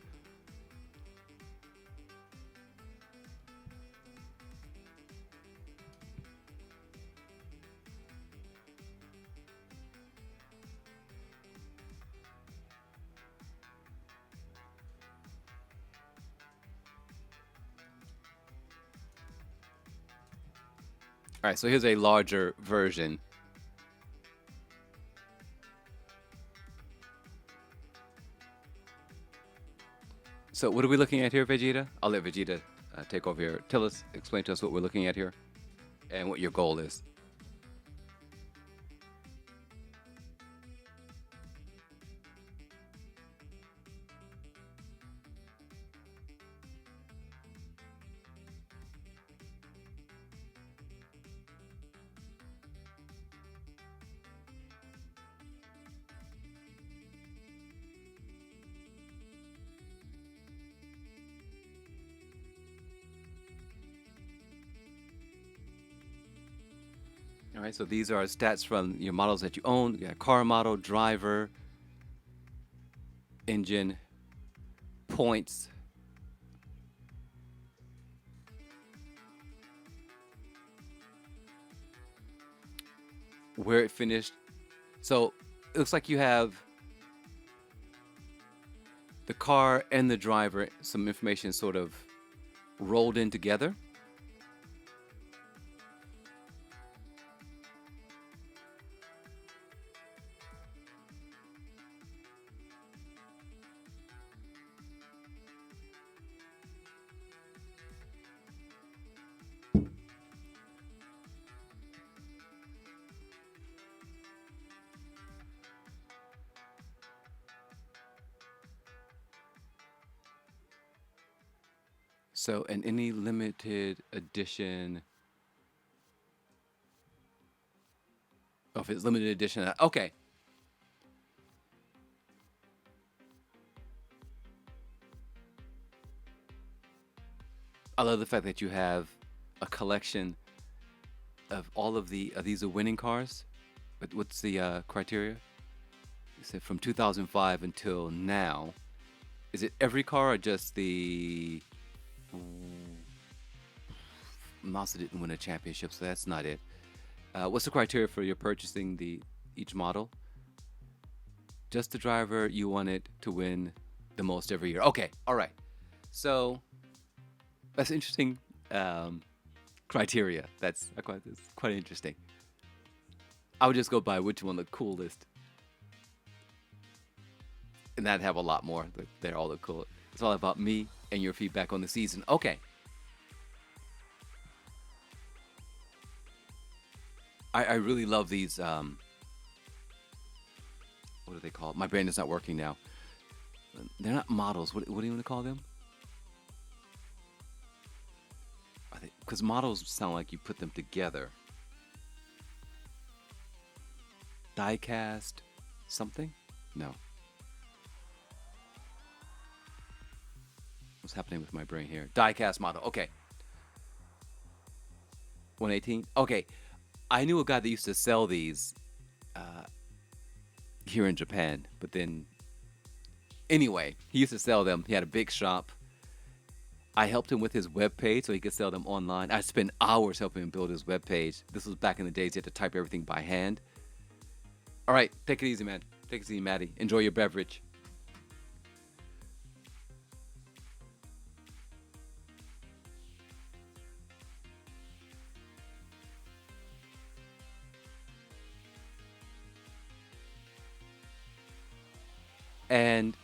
All right, so here's a larger version. So what are we looking at here, Vegeta? I'll let Vegeta take over here. Explain to us what we're looking at here and what your goal is. All right, so these are stats from your models that you own. You got car model, driver, engine, points. Where it finished. So it looks like you have the car and the driver, some information sort of rolled in together. So, in any limited edition, oh, if it's limited edition, okay. I love the fact that you have a collection of all of the. These are winning cars. What's the criteria? You said from 2005 until now. Is it every car or just the? Mazda didn't win a championship, so that's not it. What's the criteria for your purchasing each model? Just the driver. You want it to win the most every year. Okay, all right. So that's interesting criteria. That's quite interesting. I would just go by which one looked coolest, and that'd have a lot more. They're all look cool. It's all about me and your feedback on the season. Okay. I really love these. What are they called? My brain is not working now. They're not models. What do you want to call them? Because models sound like you put them together. Diecast something? No. What's happening with my brain here? Diecast model. Okay. 118? Okay. I knew a guy that used to sell these here in Japan, but then anyway, he used to sell them. He had a big shop. I helped him with his web page so he could sell them online. I spent hours helping him build his web page. This was back in the days you had to type everything by hand. All right, take it easy, man. Take it easy, Maddie. Enjoy your beverage. And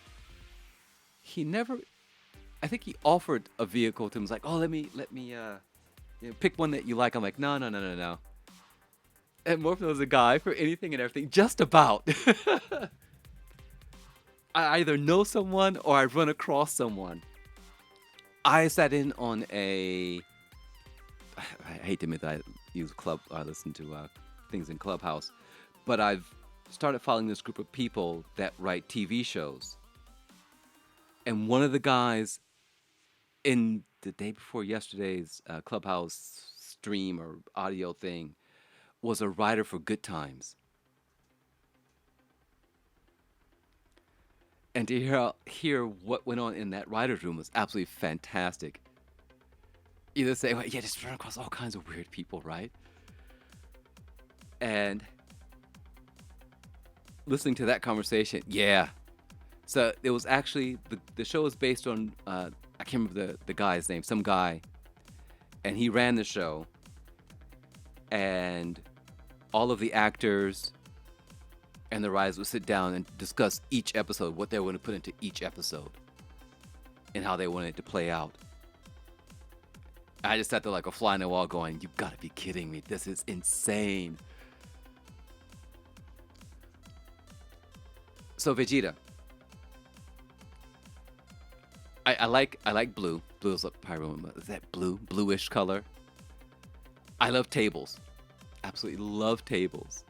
he never, I think he offered a vehicle to him. He was like, oh, let me pick one that you like. I'm like, no, no, no, no, no. And Morphin was a guy for anything and everything, just about. I either know someone or I run across someone. I sat in on I hate to admit that I listen to things in Clubhouse, but I've started following this group of people that write TV shows. And one of the guys in the day before yesterday's Clubhouse stream or audio thing was a writer for Good Times. And to hear what went on in that writer's room was absolutely fantastic. Either say, well, yeah, just run across all kinds of weird people, right? And listening to that conversation, yeah. So it was actually, the show was based on, I can't remember the guy's name, some guy. And he ran the show. And all of the actors and the writers would sit down and discuss each episode, what they were going to put into each episode. And how they wanted it to play out. I just sat there like a fly in the wall going, you gotta be kidding me. This is insane. So Vegeta. I like blue. Blue is like pyro. Is that blue? Bluish color. I love tables. Absolutely love tables.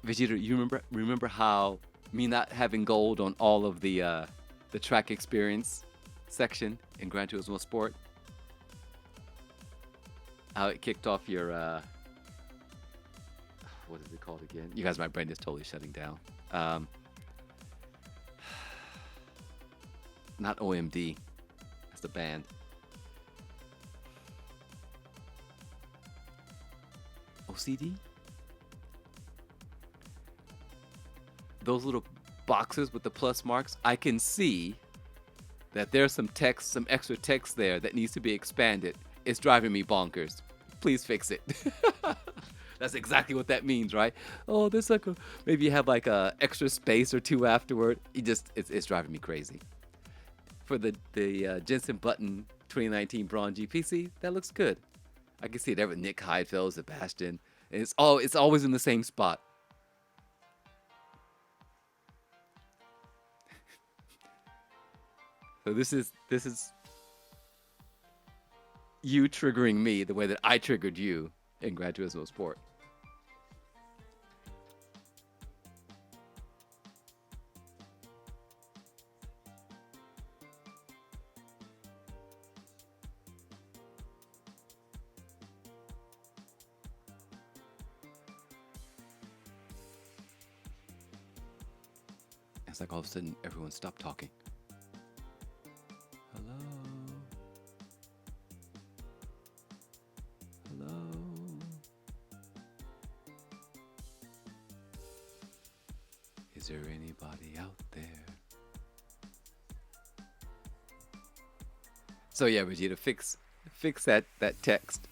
Vegeta, you remember how me not having gold on all of the track experience section in Gran Turismo Sport. How it kicked off your what is it called again? You guys, my brain is totally shutting down. Not OMD. That's the band. OCD? Those little boxes with the plus marks, I can see that there's some text, some extra text there that needs to be expanded. It's driving me bonkers. Please fix it. That's exactly what that means, right? Oh, there's like a, maybe you have like a extra space or two afterward. It's driving me crazy. For the Jensen Button 2019 Braun GPC, that looks good. I can see it there with Nick Heidfeld, Sebastian. And it's always in the same spot. So this is you triggering me the way that I triggered you in Gran Turismo Sport. It's like all of a sudden everyone stopped talking. Hello? Hello? Is there anybody out there? So yeah, Vegeta, fix that text.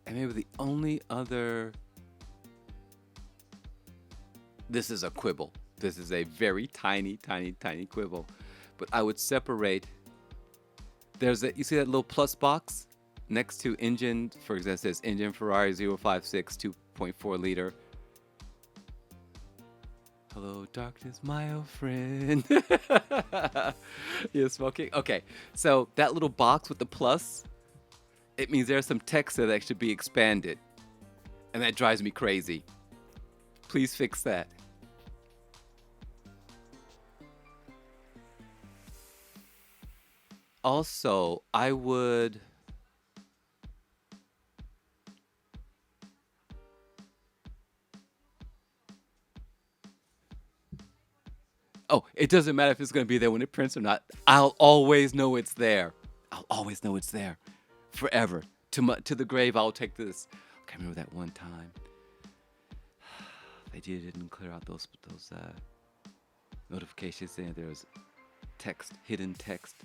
And maybe the only other... This is a quibble. This is a very tiny, tiny, tiny quibble. But I would separate... You see that little plus box next to engine? For example, it says engine Ferrari 056 2.4 liter. Hello, darkness, my old friend. You're smoking? Okay, so that little box with the plus, it means there's some text there that should be expanded. And that drives me crazy. Please fix that. Also, I would... Oh, it doesn't matter if it's going to be there when it prints or not. I'll always know it's there. I'll always know it's there. Forever. To the grave, I'll take this. I remember that one time. They didn't clear out those notifications saying there was text, hidden text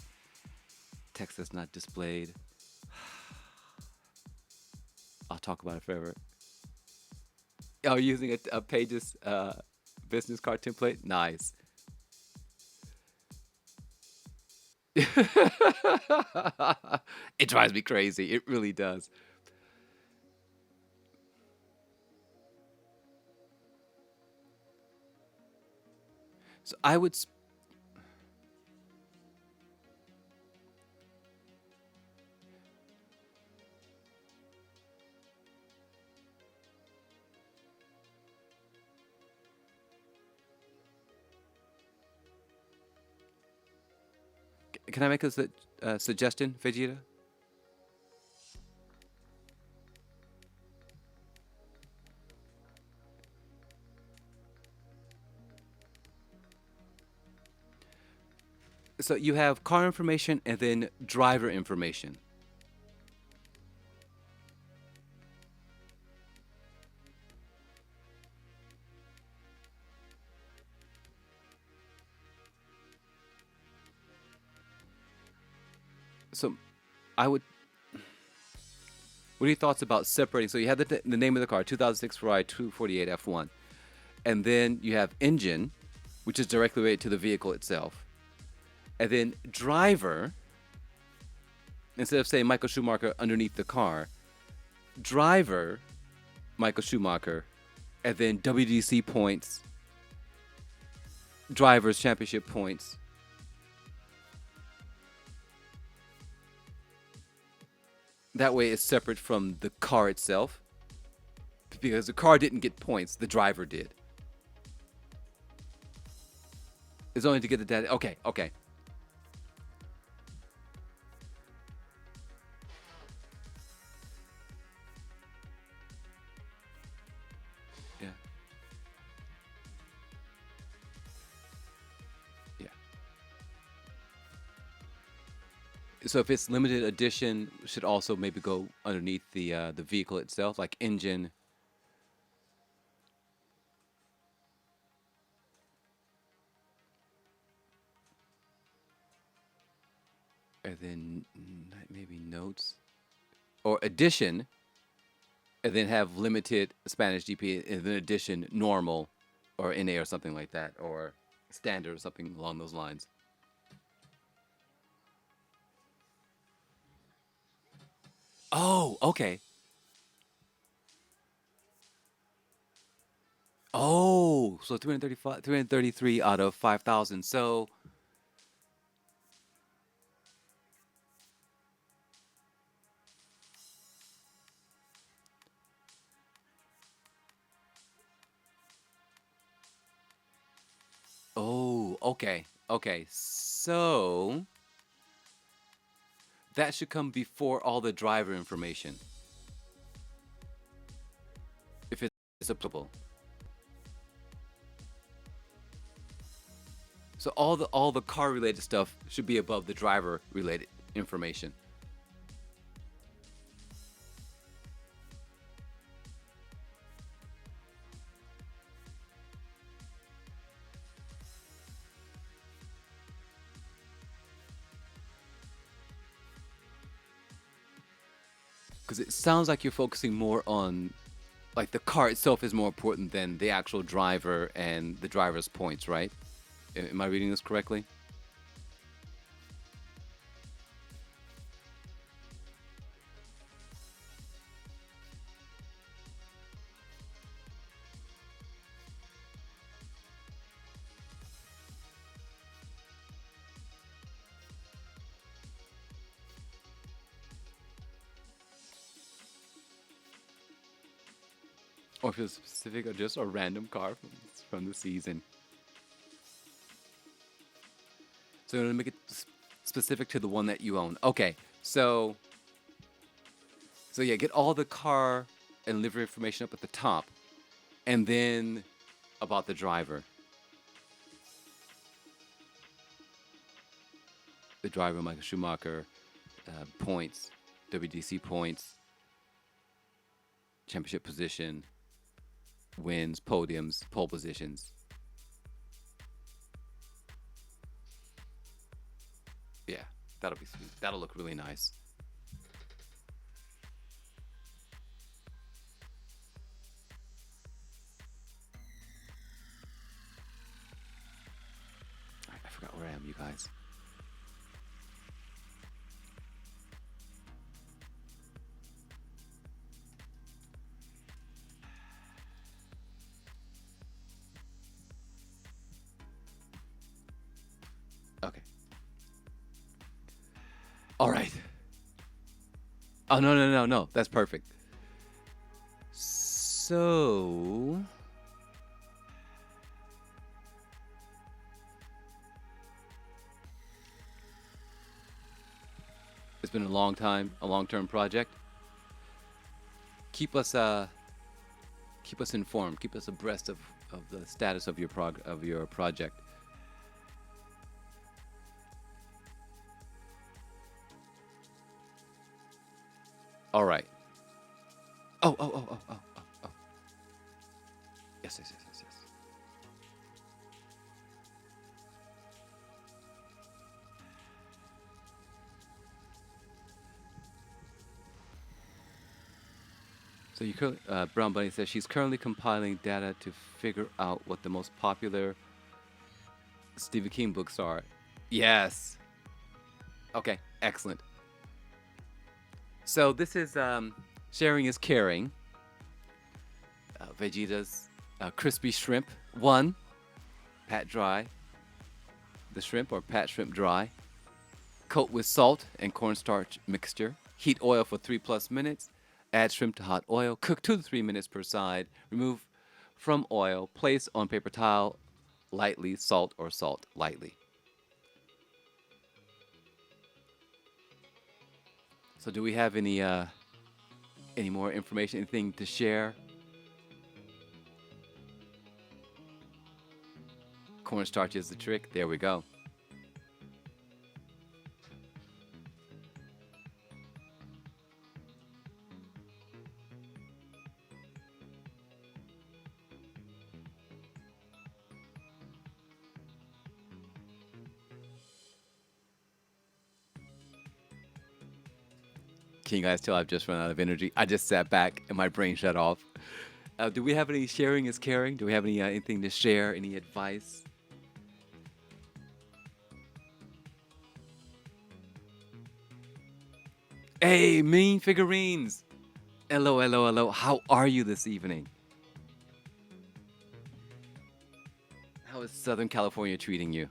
that's not displayed. I'll talk about it forever. Oh, using a Pages business card template? Nice. It drives me crazy. It really does. So I would... Can I make a suggestion, Vegeta? So you have car information and then driver information. So I would... What are your thoughts about separating? So you have the name of the car, 2006 Ferrari 248 F1. And then you have engine, which is directly related to the vehicle itself. And then driver, instead of saying Michael Schumacher underneath the car, driver, Michael Schumacher, and then WDC points, drivers championship points. That way it's separate from the car itself. Because the car didn't get points, the driver did. It's only to get the data. Okay, okay. Yeah, yeah. So if it's limited edition, should also maybe go underneath the vehicle itself, like engine, and then maybe notes or edition, and then have limited Spanish GP, and then edition normal, or NA or something like that, or standard or something along those lines. Oh, okay. Oh, so 335, 333 out of 5,000. So, oh, okay. Okay. So, that should come before all the driver information, if it's applicable. So all the car related stuff should be above the driver related information. Because it sounds like you're focusing more on, like, the car itself is more important than the actual driver and the driver's points, right? Am I reading this correctly? Or if it's specific or just a random car from the season. So you're gonna make it specific to the one that you own. Okay, so yeah, get all the car and livery information up at the top, and then about the driver. The driver, Michael Schumacher, points, WDC points, championship position, wins, podiums, pole positions. Yeah, that'll be sweet. That'll look really nice. I forgot where I am, you guys. Okay. All right. Oh, no, no, no, no. That's perfect. So, it's been a long time, a long-term project. Keep us keep us informed, keep us abreast of the status of your project. All right. Oh, oh, oh, oh, oh, oh, oh. Yes, yes, yes, yes, yes. So you currently, Brown Bunny says she's currently compiling data to figure out what the most popular Stephen King books are. Yes. Okay, excellent. So this is sharing is caring. Vegeta's crispy shrimp one, pat dry. The shrimp or pat shrimp dry. Coat with salt and cornstarch mixture. Heat oil for 3+ minutes. Add shrimp to hot oil. Cook 2 to 3 minutes per side. Remove from oil. Place on paper towel lightly, salt or salt lightly. So do we have any more information, anything to share? Cornstarch is the trick. There we go. Can you guys tell I've just run out of energy? I just sat back and my brain shut off. Do we have any sharing is caring? Do we have anything to share? Any advice? Hey, mean figurines. Hello, hello, hello. How are you this evening? How is Southern California treating you?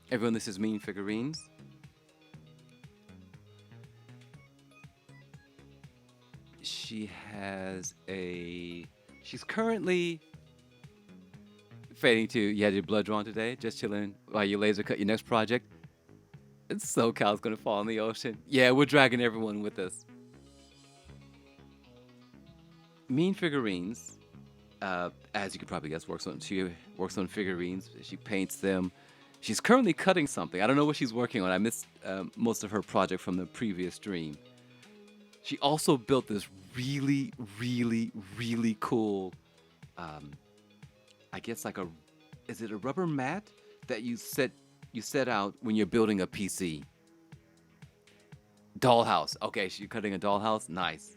Everyone, this is Mean Figurines. She has a. She's currently fading to. You had your blood drawn today, just chilling while you laser cut your next project. And SoCal's gonna fall in the ocean. Yeah, we're dragging everyone with us. Mean Figurines, as you could probably guess, she works on figurines. She paints them. She's currently cutting something. I don't know what she's working on. I missed most of her project from the previous stream. She also built this really, really, really cool. I guess like a, is it a rubber mat that you set out when you're building a PC? Dollhouse. Okay, she's cutting a dollhouse. Nice.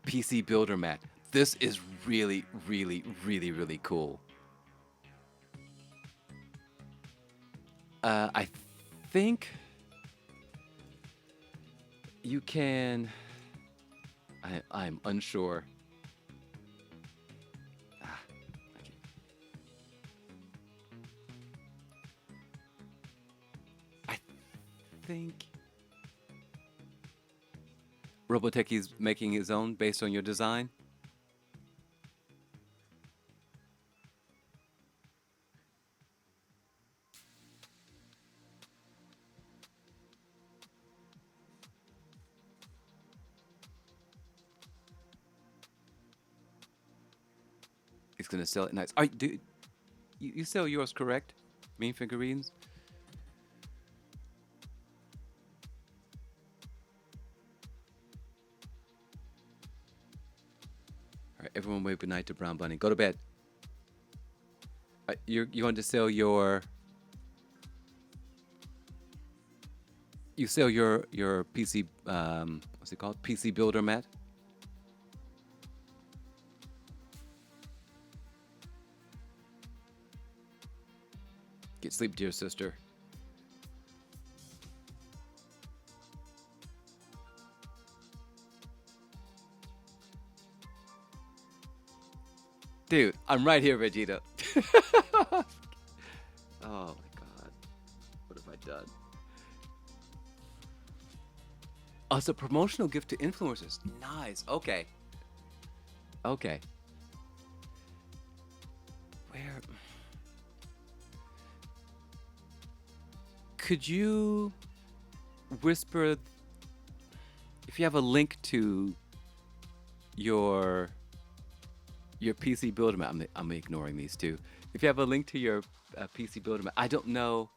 PC builder mat. This is really, really, really, really cool. I think you can. I'm unsure. Ah, okay. I think Robotechi's making his own based on your design. He's gonna sell it nice. You sell yours, correct? Mean figurines. All right, everyone wave good night to Brown Bunny. Go to bed. You want to sell your. You sell your PC. What's it called? PC builder mat. Get sleep, dear sister. Dude, I'm right here, Vegeta. Oh my god. What have I done? Oh, it's a promotional gift to influencers. Nice. Okay. Okay. Where? Could you whisper if you have a link to your PC builder map? I'm ignoring these two. If you have a link to your PC builder map, I don't know.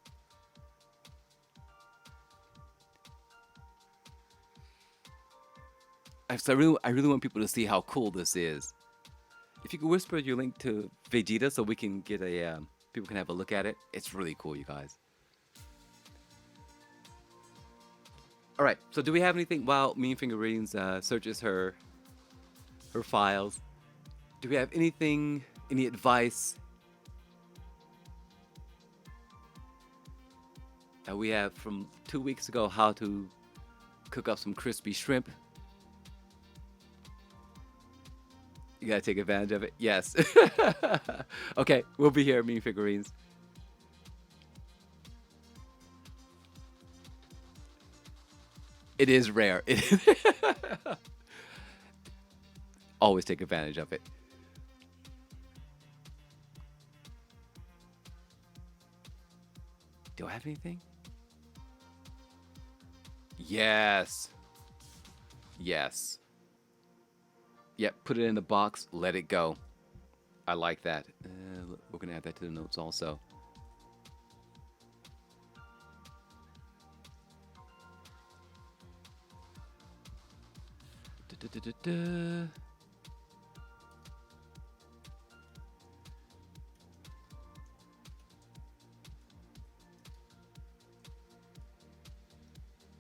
I really want people to see how cool this is. If you could whisper your link to Vegeta so we can get a people can have a look at it, it's really cool, you guys. All right. So, do we have anything while Mean Figurines searches her files? Do we have anything? Any advice? We have from 2 weeks ago how to cook up some crispy shrimp. You gotta take advantage of it. Yes. Okay, we'll be here, Mean Figurines. It is rare. Always take advantage of it. Do I have anything? Yes. Yes. Yep, put it in the box, let it go. I like that. We're going to add that to the notes also. Da-da-da-da-da.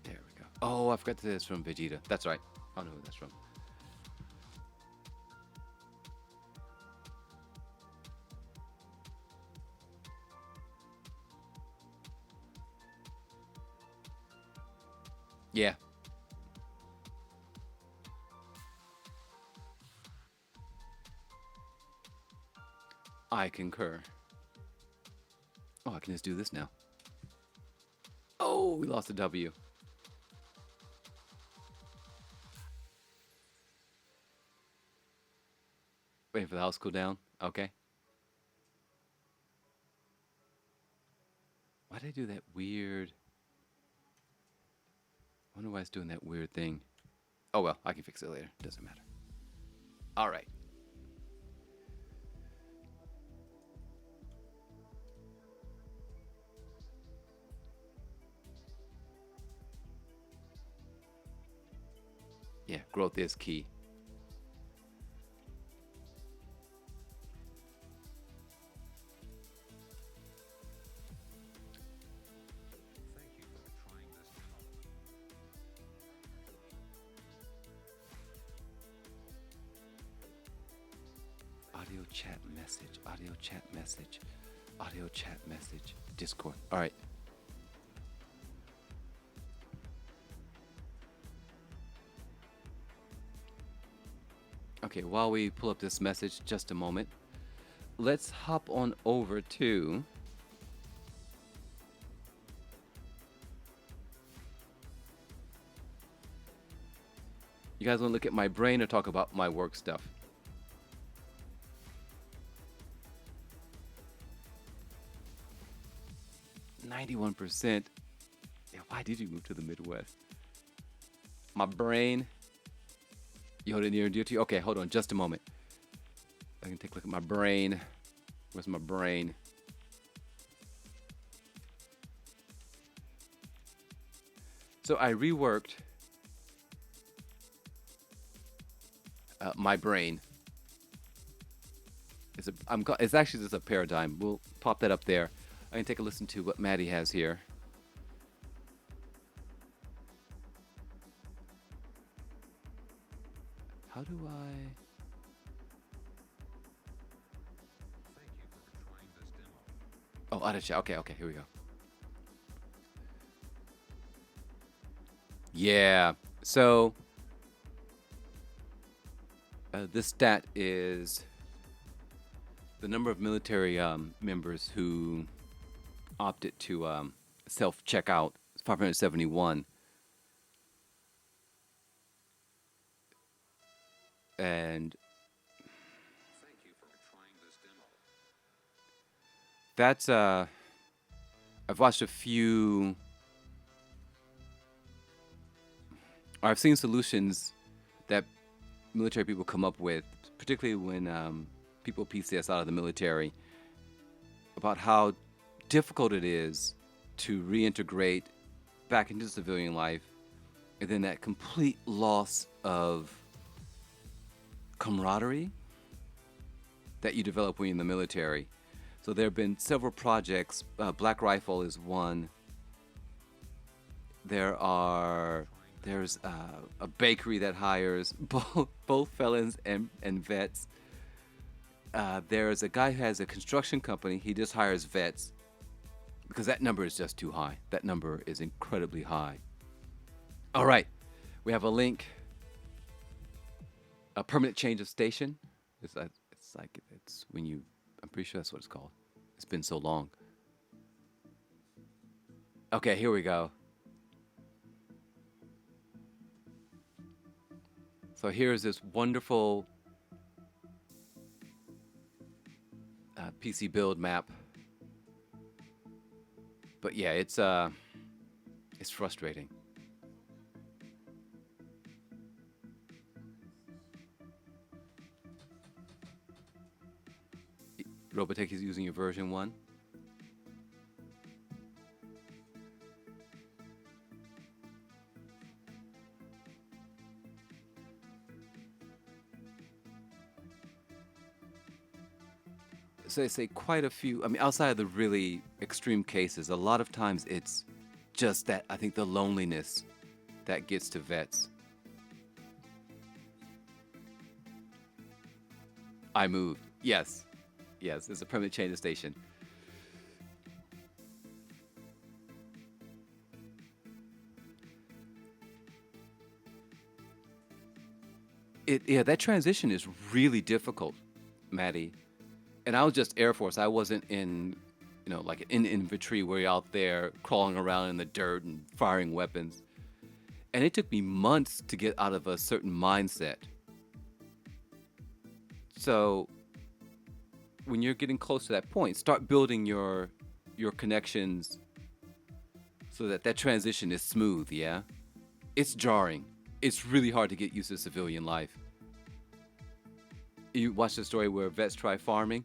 There we go. Oh, I forgot that it's from Vegeta. That's right. I don't know who that's from. Yeah. I concur. Oh, I can just do this now. Oh, we lost a W. Waiting for the house to cool down. Okay. Why did I do that weird? I wonder why it's doing that weird thing. Oh well, I can fix it later. Doesn't matter. All right. Yeah, growth is key. Audio chat message, audio chat message, audio chat message, Discord. All right. Okay, while we pull up this message, just a moment. Let's hop on over to you guys want to look at my brain or talk about my work stuff? 91%. Yeah, why did you move to the Midwest? My brain. You hold it near and dear to you? Okay, hold on just a moment. I can take a look at my brain. Where's my brain? So I reworked my brain. It's actually just a paradigm. We'll pop that up there. I can take a listen to what Maddie has here. How do I? Oh, auto chat. Okay, here we go. Yeah. So this stat is the number of military members who opted to self-check out. It's 571. And that's I've watched a few. I've seen solutions that military people come up with, particularly when people PCS out of the military, about how difficult it is to reintegrate back into civilian life, and then that complete loss of camaraderie that you develop when you're in the military. So there have been several projects. Black Rifle is one. There's a bakery that hires both felons and vets. There's a guy who has a construction company. He just hires vets because that number is just too high. That number is incredibly high. All right, we have a link. A permanent change of station. It's like it's when you. I'm pretty sure that's what it's called. It's been so long. Okay, here we go. So here's this wonderful PC build map. But yeah, it's frustrating. Robotech is using your version one. So they say quite a few. I mean, outside of the really extreme cases, a lot of times it's just that I think the loneliness that gets to vets. I moved. Yes. Yes, it's a permanent change of station. Yeah, that transition is really difficult, Maddie. And I was just Air Force. I wasn't in, like in infantry where you're out there crawling around in the dirt and firing weapons. And it took me months to get out of a certain mindset. So when you're getting close to that point, start building your connections so that that transition is smooth, yeah? It's jarring. It's really hard to get used to civilian life. You watch the story where vets try farming?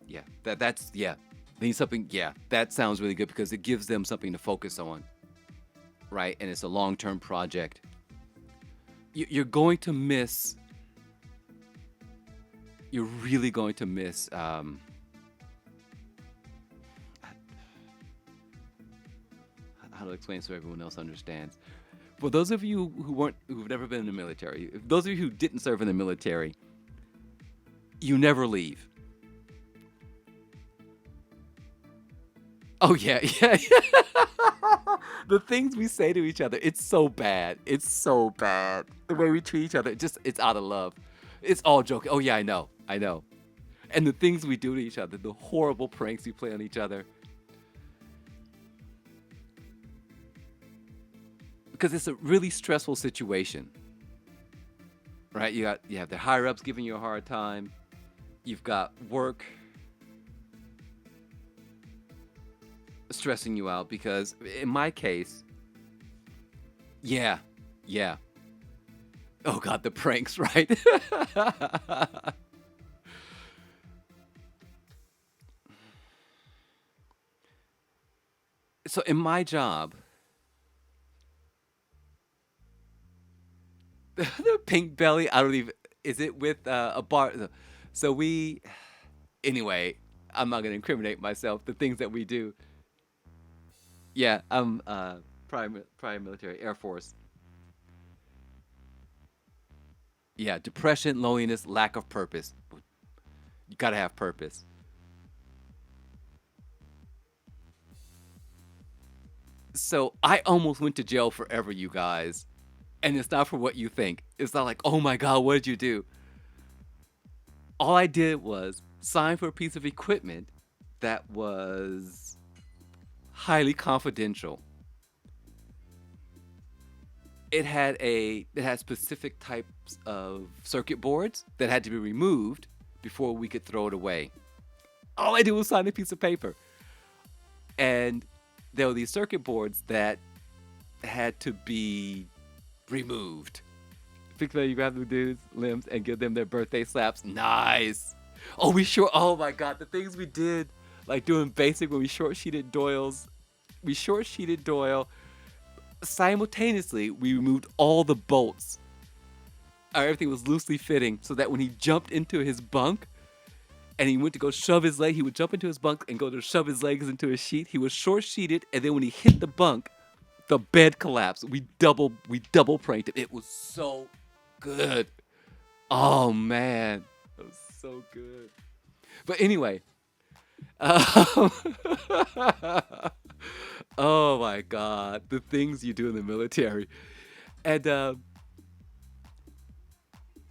Yeah, that's yeah. They need something, yeah. That sounds really good because it gives them something to focus on, right? And it's a long-term project. You're going to miss you're really going to miss how to explain so everyone else understands. For those of you who've never been in the military, those of you who didn't serve in the military, you never leave. Oh yeah, yeah. The things we say to each other, it's so bad. It's so bad. The way we treat each other, it's out of love. It's all joking. Oh yeah, I know. I know. And the things we do to each other, the horrible pranks we play on each other. Because it's a really stressful situation. Right? You have the higher ups giving you a hard time. You've got work stressing you out because in my case, yeah, yeah. Oh god, the pranks, right? So in my job, the pink belly, I don't even is it with a bar so we anyway, I'm not gonna incriminate myself, the things that we do. Yeah, I'm prior military, Air Force. Yeah, depression, loneliness, lack of purpose. You gotta have purpose. So I almost went to jail forever, you guys. And it's not for what you think. It's not like, oh my god, what did you do? All I did was sign for a piece of equipment that was highly confidential. It had specific types of circuit boards that had to be removed before we could throw it away. All I did was sign a piece of paper. And there were these circuit boards that had to be removed. Fix that, you grab the dudes' limbs and give them their birthday slaps. Nice. Oh, oh my god, the things we did, like doing basic when we short sheeted Doyle's. We short sheeted Doyle. Simultaneously, we removed all the bolts. Everything was loosely fitting so that when he jumped into his bunk and he went to go shove his leg, he would jump into his bunk and go to shove his legs into his sheet. He was short sheeted, and then when he hit the bunk, the bed collapsed. We double pranked it. It was so good. Oh man, it was so good. But anyway, um, oh my god, the things you do in the military, and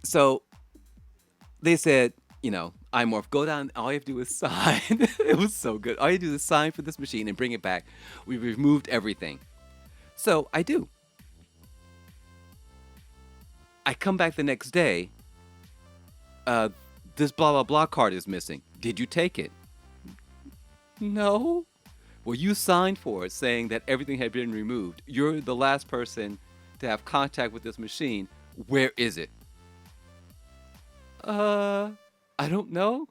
so they said iMorph, go down. All you have to do is sign. It was so good. All you do is sign for this machine and bring it back. We removed everything. So I do. I come back the next day. This blah blah blah card is missing. Did you take it? No. Well, you signed for it saying that everything had been removed. You're the last person to have contact with this machine. Where is it? I don't know.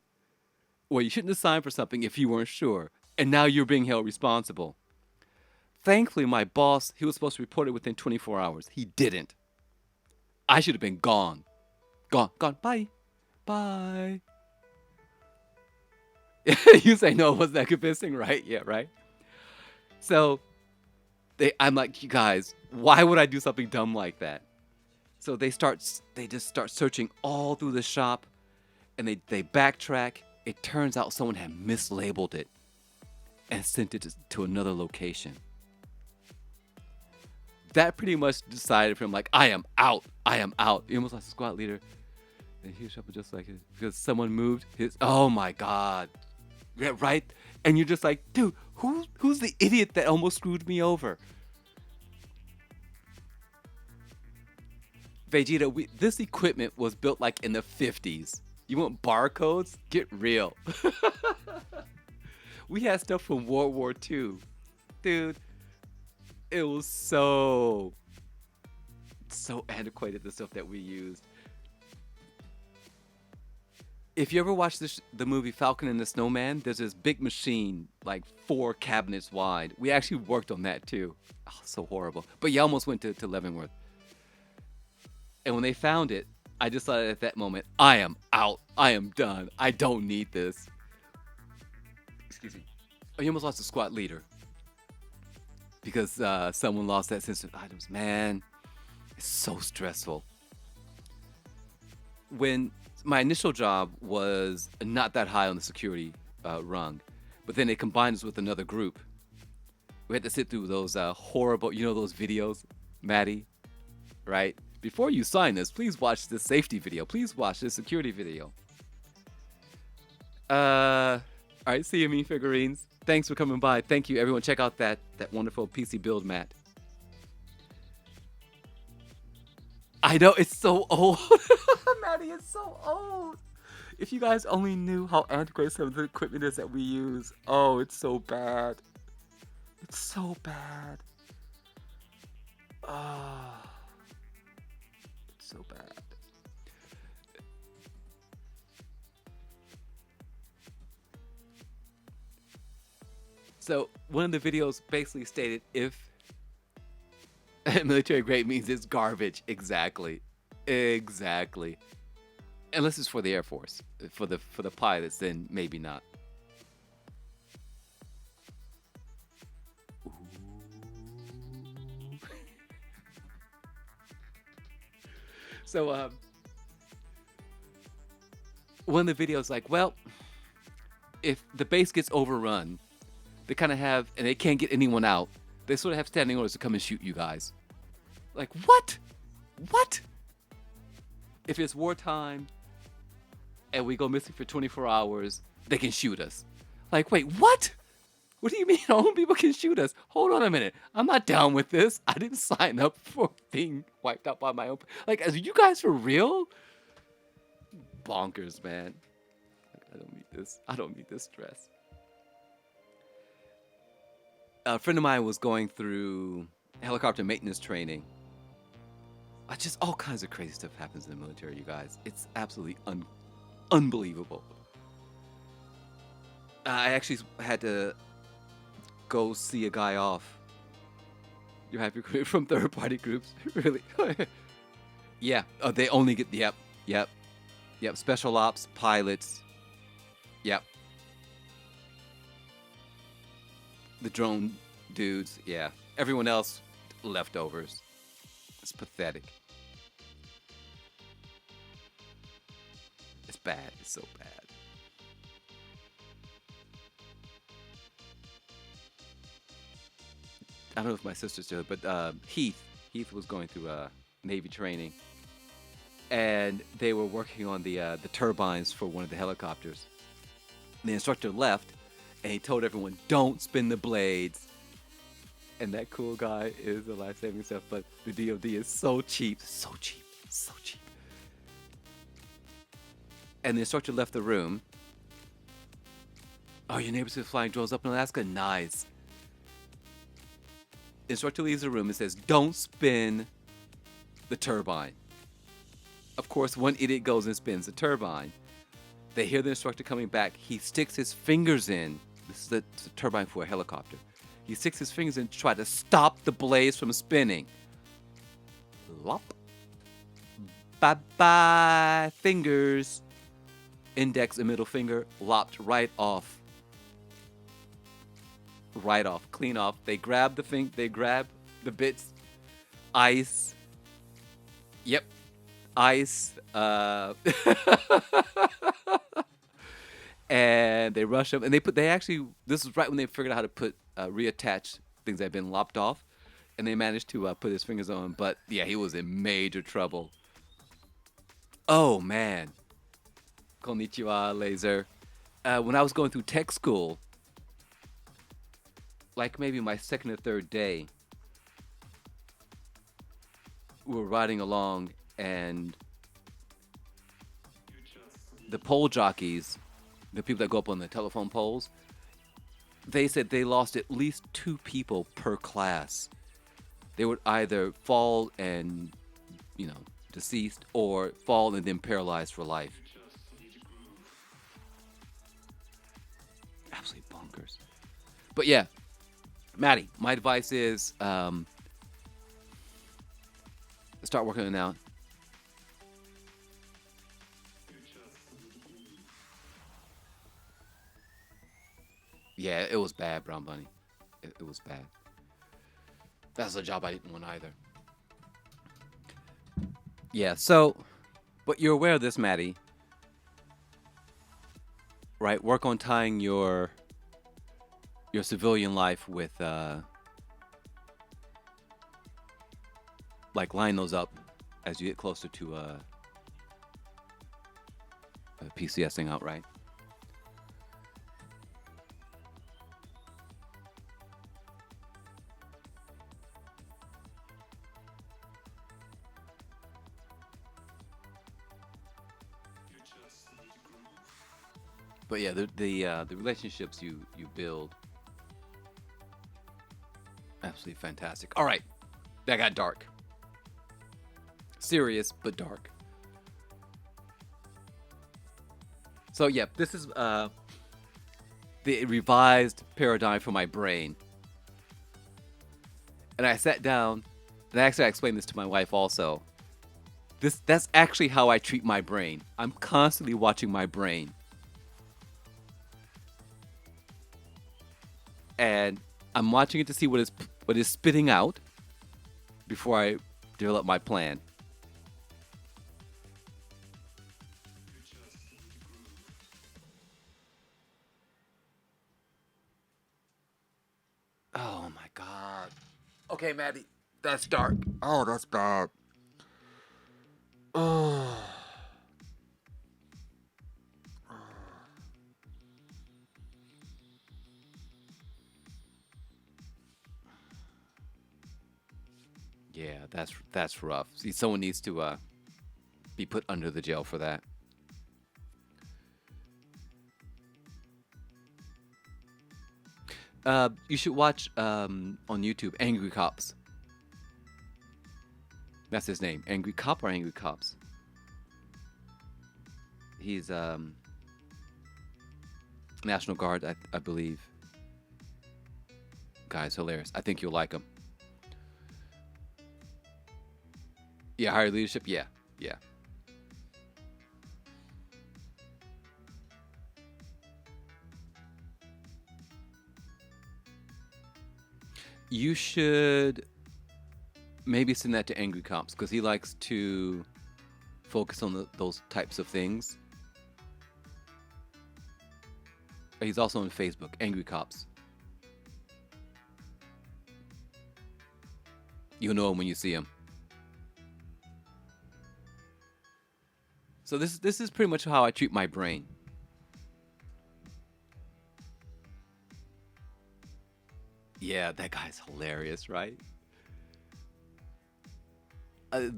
Well, you shouldn't have signed for something if you weren't sure. And now you're being held responsible. Thankfully, my boss, he was supposed to report it within 24 hours. He didn't. I should have been gone. Gone. Bye. Bye. You say no, it wasn't that convincing, right? Yeah, right? So I'm like, you guys, why would I do something dumb like that? So they just start searching all through the shop, and they backtrack. It turns out someone had mislabeled it and sent it to another location. That pretty much decided for him, like, I am out. He almost lost the squad leader. And he was just like it because someone moved his. Oh my god. Yeah, right? And you're just like, dude, who's the idiot that almost screwed me over? Vegeta, this equipment was built like in the 50s. You want barcodes? Get real. We had stuff from World War II. Dude, it was so antiquated, the stuff that we used. If you ever watch the movie Falcon and the Snowman, there's this big machine, like 4 cabinets wide. We actually worked on that too. Oh, so horrible. But you almost went to Leavenworth. And when they found it, I decided at that moment, I am out. I am done. I don't need this. Excuse me. Oh, you almost lost the squad leader. Because someone lost that sensitive items. Man, it's so stressful. When my initial job was not that high on the security rung, but then they combined us with another group. We had to sit through those horrible, those videos, Maddie, right? Before you sign this, please watch this safety video. Please watch this security video. All right, CME figurines. Thanks for coming by. Thank you, everyone. Check out that wonderful PC build mat. I know, it's so old. Maddie, it's so old. If you guys only knew how antiquated some of the equipment is that we use. Oh, it's so bad. It's so bad. Ah. It's so bad. So, one of the videos basically stated if military grade means it's garbage. Exactly. Unless it's for the Air Force. For the pilots, then maybe not. Ooh. So one of the videos like, well, if the base gets overrun, they kind of have, and they can't get anyone out, they sort of have standing orders to come and shoot you guys. Like, what? If it's wartime and we go missing for 24 hours, they can shoot us. Like, wait, what? What do you mean our own people can shoot us? Hold on a minute. I'm not down with this. I didn't sign up for being wiped out by my own. Like, are you guys for real? Bonkers, man. I don't need this. I don't need this stress. A friend of mine was going through helicopter maintenance training. Just all kinds of crazy stuff happens in the military, you guys. It's absolutely unbelievable. I actually had to go see a guy off. You have recruited from third-party groups, really? Yeah. Oh, they only get yep. Special ops, pilots. Yep. The drone dudes, yeah. Everyone else, leftovers. It's pathetic. It's bad. It's so bad. I don't know if my sister's still, but Heath was going through Navy training. and they were working on the turbines for one of the helicopters. The instructor left, and he told everyone, "Don't spin the blades." And that cool guy is the life-saving stuff, but the DoD is so cheap, so cheap, so cheap. And the instructor left the room. Oh, your neighbors are flying drones up in Alaska? Nice. The instructor leaves the room and says, "Don't spin the turbine." Of course, one idiot goes and spins the turbine. They hear the instructor coming back. He sticks his fingers in. This is the turbine for a helicopter. He sticks his fingers in to try to stop the blades from spinning. Lop. Bye-bye, fingers. Index and middle finger lopped right off. Right off, clean off. They grab the bits. Ice. Yep. Ice. And they rush them, and this is right when they figured out how to reattach things that had been lopped off, and they managed to put his fingers on. But yeah, he was in major trouble. Oh man. Konnichiwa, Laser. When I was going through tech school, like maybe my second or third day, we were riding along, and the pole jockeys, the people that go up on the telephone poles, they said they lost at least 2 people per class. They would either fall and, deceased, or fall and then paralyzed for life. Absolutely bonkers. But yeah, Maddie, my advice is start working on it now. Yeah, it was bad, Brown Bunny. It was bad. That's a job I didn't want either. Yeah, so, but you're aware of this, Maddie, right? Work on tying your civilian life with, like, line those up as you get closer to PCSing out, right? But yeah, the relationships you build, absolutely fantastic. All right, that got dark. Serious but dark. So yeah, this is the revised paradigm for my brain. And I sat down, and actually I explained this to my wife also. That's actually how I treat my brain. I'm constantly watching my brain. And I'm watching it to see what is spitting out before I develop my plan. Oh my god. Okay, Maddie, that's dark. Oh, that's bad. Oh. Yeah, that's rough. See, someone needs to be put under the jail for that. You should watch on YouTube Angry Cops. That's his name. Angry Cop or Angry Cops? He's National Guard, I believe. Guy's hilarious. I think you'll like him. Yeah, higher leadership. Yeah, yeah. You should maybe send that to Angry Cops because he likes to focus on those types of things. He's also on Facebook, Angry Cops. You'll know him when you see him. So this is pretty much how I treat my brain. Yeah, that guy's hilarious, right?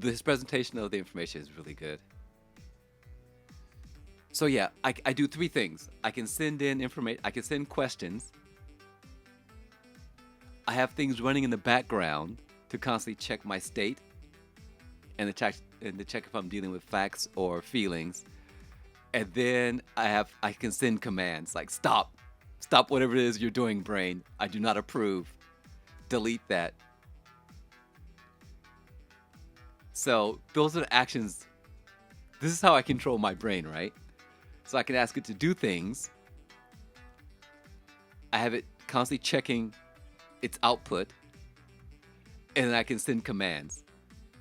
His presentation of the information is really good. So yeah, I do three things. I can send in information. I can send questions. I have things running in the background to constantly check my state and to check if I'm dealing with facts or feelings. And then I can send commands like stop whatever it is you're doing, brain. I do not approve. Delete that. So those are the actions. This is how I control my brain, right? So I can ask it to do things. I have it constantly checking its output, and then I can send commands.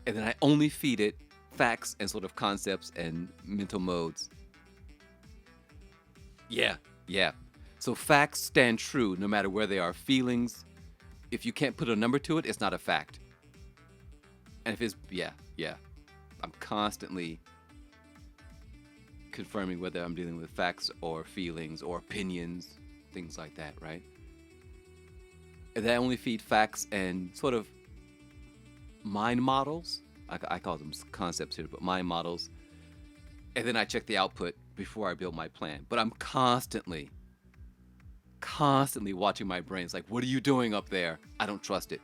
And then I only feed it facts and sort of concepts and mental modes. Yeah, yeah. So facts stand true no matter where they are. Feelings, if you can't put a number to it, it's not a fact. And if it's, yeah. I'm constantly confirming whether I'm dealing with facts or feelings or opinions, things like that, right? And then I only feed facts and sort of mind models. I call them concepts here, but mind models. And then I check the output before I build my plan. But I'm constantly watching my brain. It's like, what are you doing up there? I don't trust it.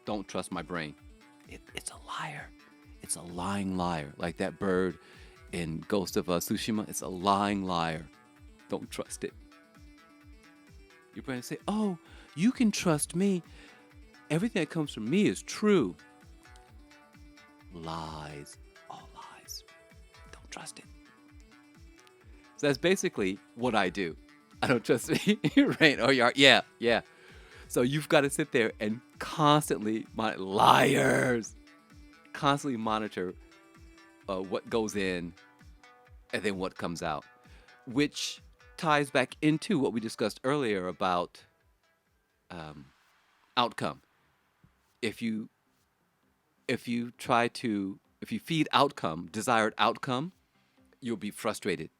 Don't trust my brain. It's a liar. It's a lying liar. Like that bird in Ghost of Tsushima. It's a lying liar. Don't trust it. Your brain say, oh, you can trust me. Everything that comes from me is true. Lies. All lies. Don't trust it. So that's basically what I do. I don't trust me. You're right. Oh, you are. Yeah. So you've got to sit there and constantly liars. Constantly monitor what goes in and then what comes out, which ties back into what we discussed earlier about outcome. If you feed outcome, desired outcome, you'll be frustrated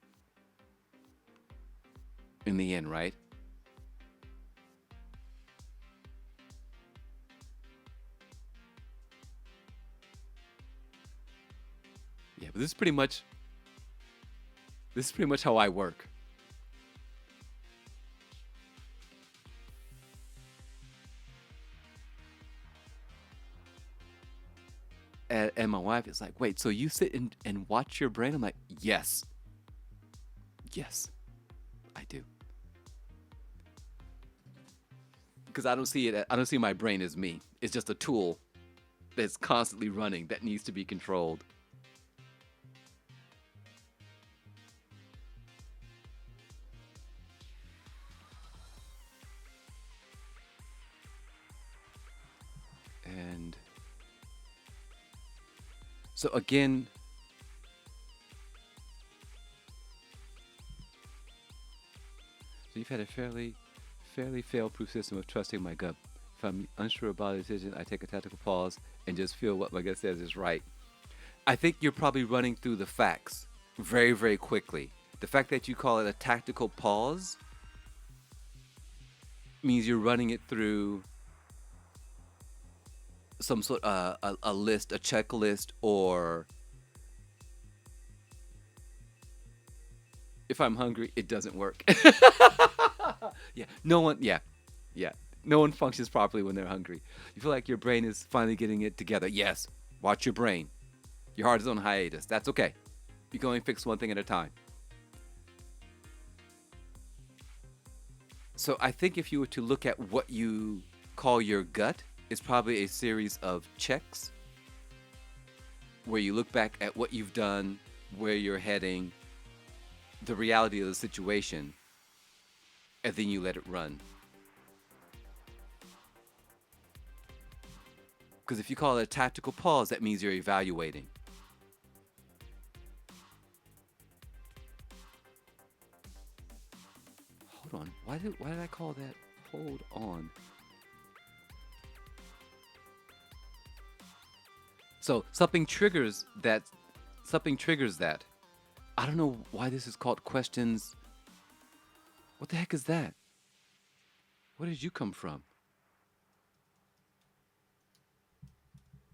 in the end, right? Yeah, but this is pretty much how I work. And my wife is like, wait, so you sit and watch your brain? I'm like, yes, I do. Because I don't see my brain as me. It's just a tool that's constantly running that needs to be controlled. And so again, so you've had a fairly fail-proof system of trusting my gut. If I'm unsure about a decision, I take a tactical pause and just feel what my gut says is right. I think you're probably running through the facts very, very quickly. The fact that you call it a tactical pause means you're running it through some sort of a list, a checklist, or if I'm hungry, it doesn't work. No one functions properly when they're hungry. You feel like your brain is finally getting it together. Yes, watch your brain. Your heart is on hiatus. That's okay. You can only fix one thing at a time. So I think if you were to look at what you call your gut, it's probably a series of checks where you look back at what you've done, where you're heading, the reality of the situation, and then you let it run. Because if you call it a tactical pause, that means you're evaluating. Hold on. Why did I call that? Hold on. So something triggers that. I don't know why this is called questions. What the heck is that? Where did you come from?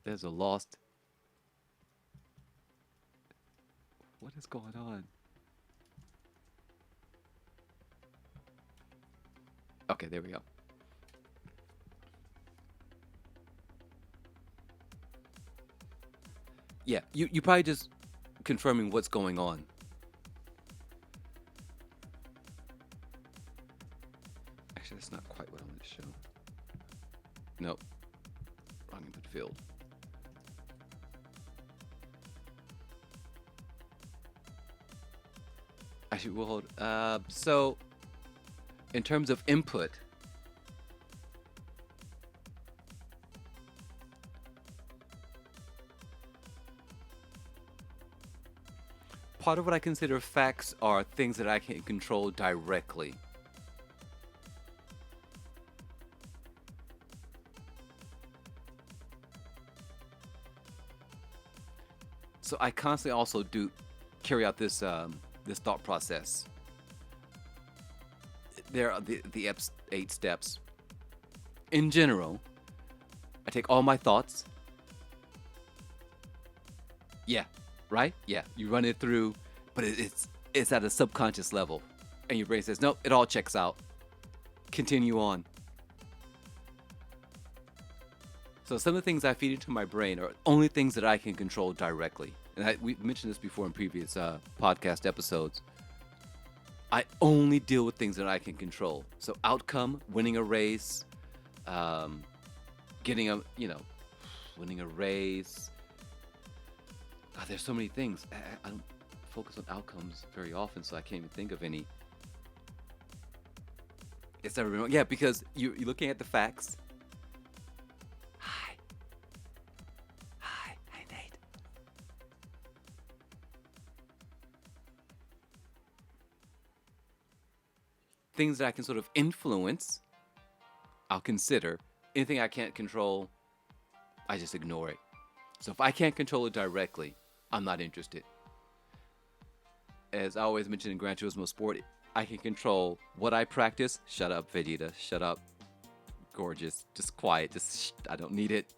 There's a lost. What is going on? Okay, there we go. Yeah, you probably just confirming what's going on. Actually, that's not quite what I want to show. Nope. Wrong input field. Actually, we'll hold. So, in terms of input, part of what I consider facts are things that I can control directly. So I constantly also do carry out this thought process. There are the 8 steps. In general, I take all my thoughts. Yeah, right? Yeah, you run it through, but it's at a subconscious level, and your brain says, nope, it all checks out. Continue on. So some of the things I feed into my brain are only things that I can control directly. And we mentioned this before in previous podcast episodes. I only deal with things that I can control. So outcome, winning a race, winning a race. God, there's so many things. I don't focus on outcomes very often, so I can't even think of any. It's never been, yeah, because you're looking at the facts. Hi, Nate. Things that I can sort of influence, I'll consider. Anything I can't control, I just ignore it. So if I can't control it directly, I'm not interested. As I always mention in Gran Turismo Sport, I can control what I practice. Shut up, Vegeta. Shut up. Gorgeous. Just quiet. I don't need it.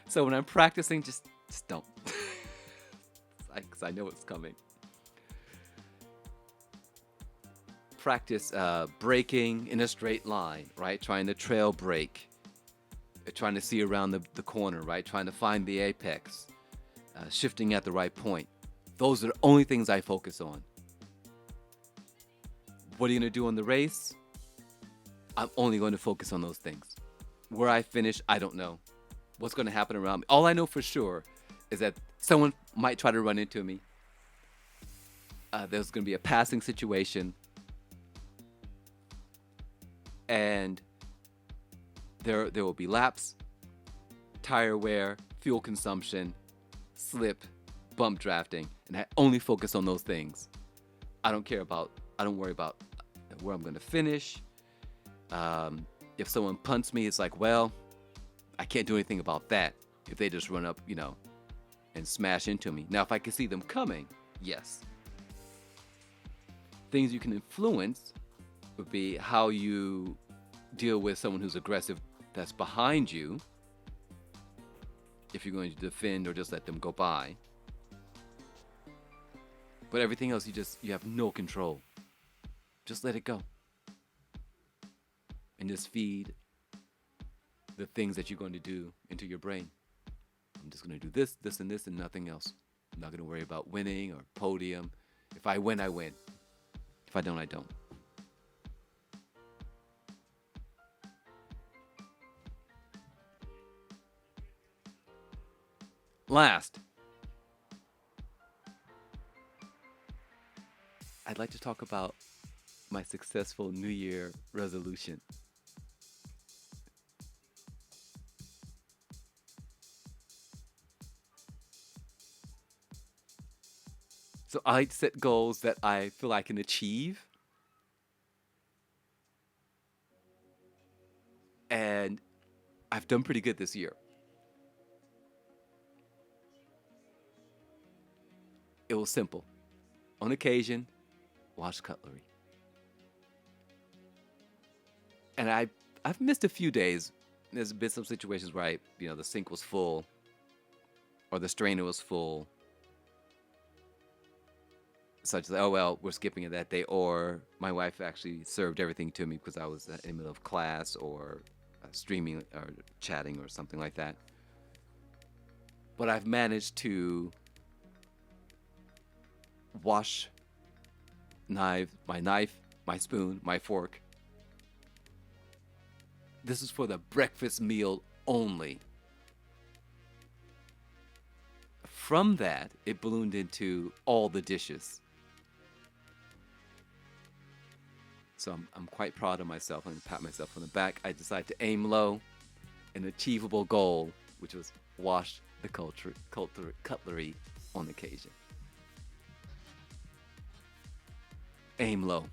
So when I'm practicing, just don't. Because I know it's coming. Practice braking in a straight line, right? Trying to trail brake. Trying to see around the corner, right? Trying to find the apex. Shifting at the right point. Those are the only things I focus on. What are you going to do in the race? I'm only going to focus on those things. Where I finish, I don't know. What's going to happen around me? All I know for sure is that someone might try to run into me. There's going to be a passing situation. And there will be laps, tire wear, fuel consumption, slip, bump drafting, and I only focus on those things. I don't worry about where I'm going to finish. If someone punts me, it's like, well, I can't do anything about that if they just run up, and smash into me. Now, if I can see them coming, yes. Things you can influence would be how you deal with someone who's aggressive that's behind you, if you're going to defend or just let them go by. But everything else, you have no control. Just let it go. And just feed the things that you're going to do into your brain. I'm just going to do this, this, and this, and nothing else. I'm not going to worry about winning or podium. If I win, I win. If I don't, I don't. Last, I'd like to talk about my successful New Year resolution. So I like to set goals that I feel I can achieve. And I've done pretty good this year. It was simple. On occasion, wash cutlery. And I've missed a few days. There's been some situations where the sink was full or the strainer was full, such as, oh well, we're skipping it that day, or my wife actually served everything to me because I was in the middle of class or streaming or chatting or something like that. But I've managed to wash my knife, my spoon, my fork. This is for the breakfast meal only. From that, it ballooned into all the dishes. So I'm quite proud of myself. I'm going to pat myself on the back. I decided to aim low, an achievable goal, which was wash the cutlery on occasion. Aim low.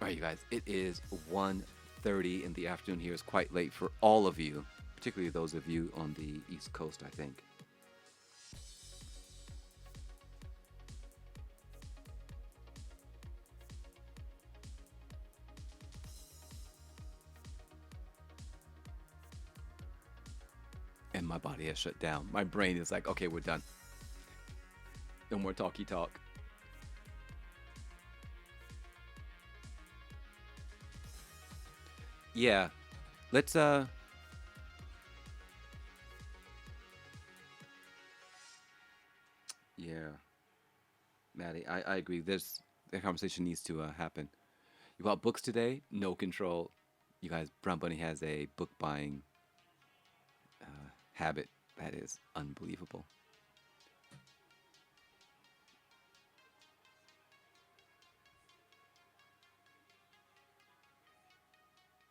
All right, you guys, it is 1:30 in the afternoon here. It's quite late for all of you, particularly those of you on the East Coast, I think. And my body has shut down. My brain is like, okay, we're done. No more talky talk. Yeah. Let's Yeah. Maddie, I agree. The conversation needs to happen. You bought books today? No control. You guys, Brown Bunny has a book buying habit that is unbelievable.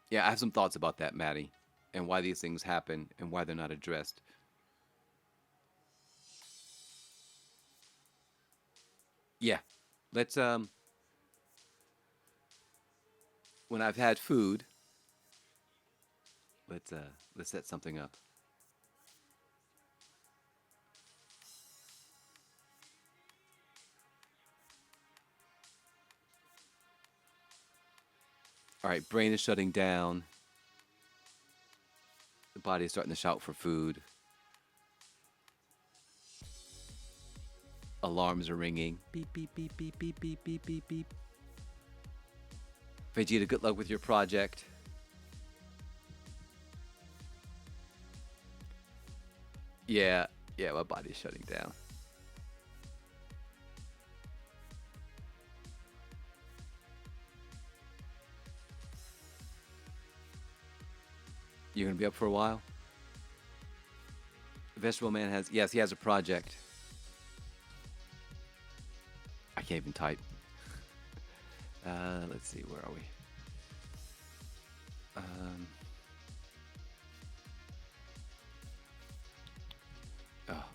Yeah, I have some thoughts about that, Maddie, and why these things happen and why they're not addressed. Yeah. Let's when I've had food, let's set something up. All right, brain is shutting down. The body is starting to shout for food. Alarms are ringing. Beep beep beep beep beep beep beep beep beep. Vegeta, good luck with your project. Yeah, yeah, my body's shutting down. You're gonna be up for a while? Vegetable Man has, yes, he has a project. I can't even type. Let's see, where are we? Um, oh,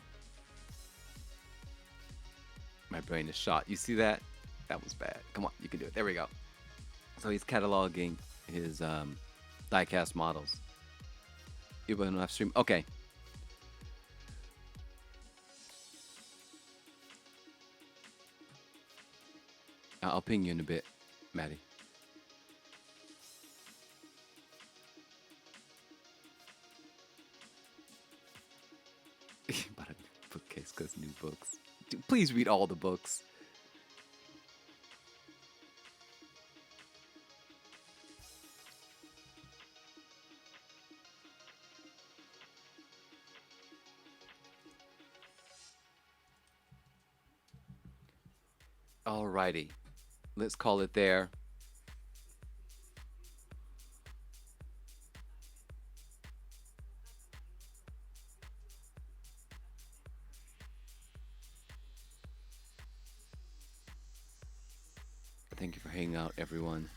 my brain is shot. You see that? That was bad. Come on, you can do it. There we go. So he's cataloging his diecast models. You will not stream. Okay. I'll ping you in a bit, Maddie. Bought a new bookcase because new books. Dude, please read all the books. Alrighty. Let's call it there. Thank you for hanging out, everyone.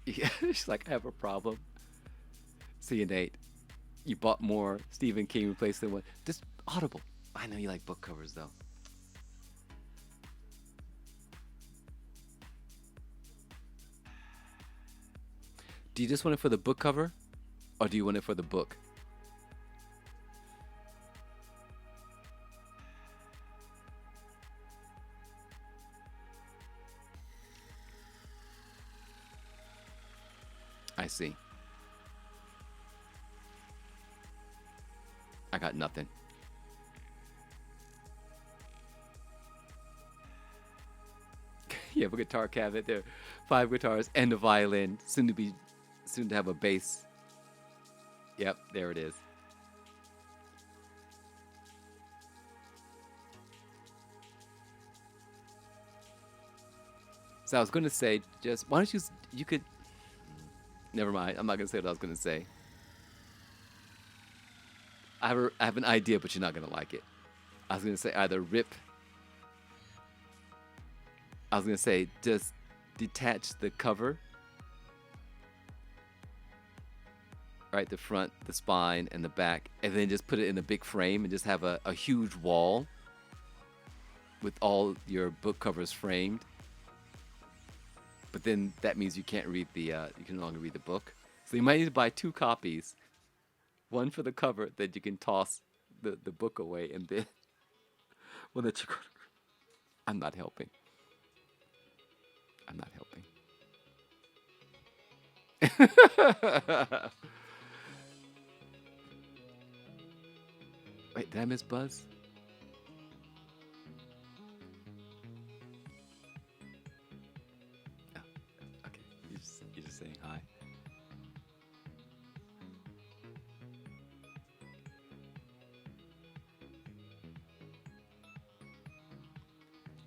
Yeah, she's like, I have a problem. See you, Nate. You bought more Stephen King replacement one. Just Audible. I know you like book covers, though. Do you just want it for the book cover, or do you want it for the book? I see. I got nothing. You have a guitar cabinet there, 5 guitars and a violin. Soon to have a bass. Yep, there it is. So I was going to say, just why don't you could. Never mind. I'm not going to say what I was going to say. I have an idea, but you're not going to like it. I was going to say either rip. I was going to say just detach the cover. Right, the front, the spine, and the back, and then just put it in a big frame and just have a huge wall with all your book covers framed. But then that means you can't read you can no longer read the book. So you might need to buy 2 copies. One for the cover that you can toss the book away, and then one that you go. I'm not helping. I'm not helping. Wait, did I miss Buzz? Oh, okay, you're just saying hi.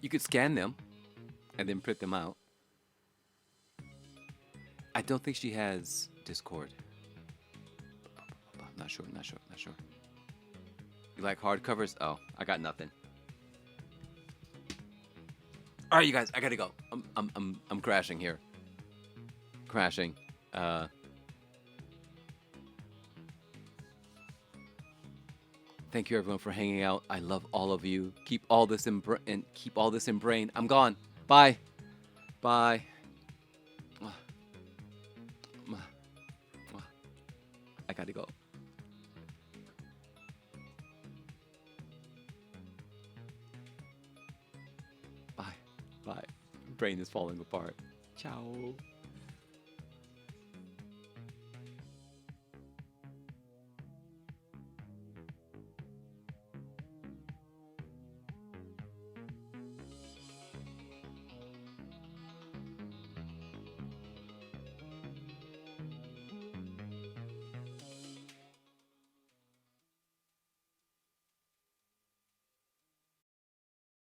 You could scan them and then print them out. I don't think she has Discord. Not sure. You like hardcovers? Oh, I got nothing. All right, you guys, I gotta go. I'm crashing here. Crashing. Thank you everyone for hanging out. I love all of you. Keep all this in brain. I'm gone. Bye. Bye. I gotta go. Bye. Bye. Brain is falling apart. Ciao.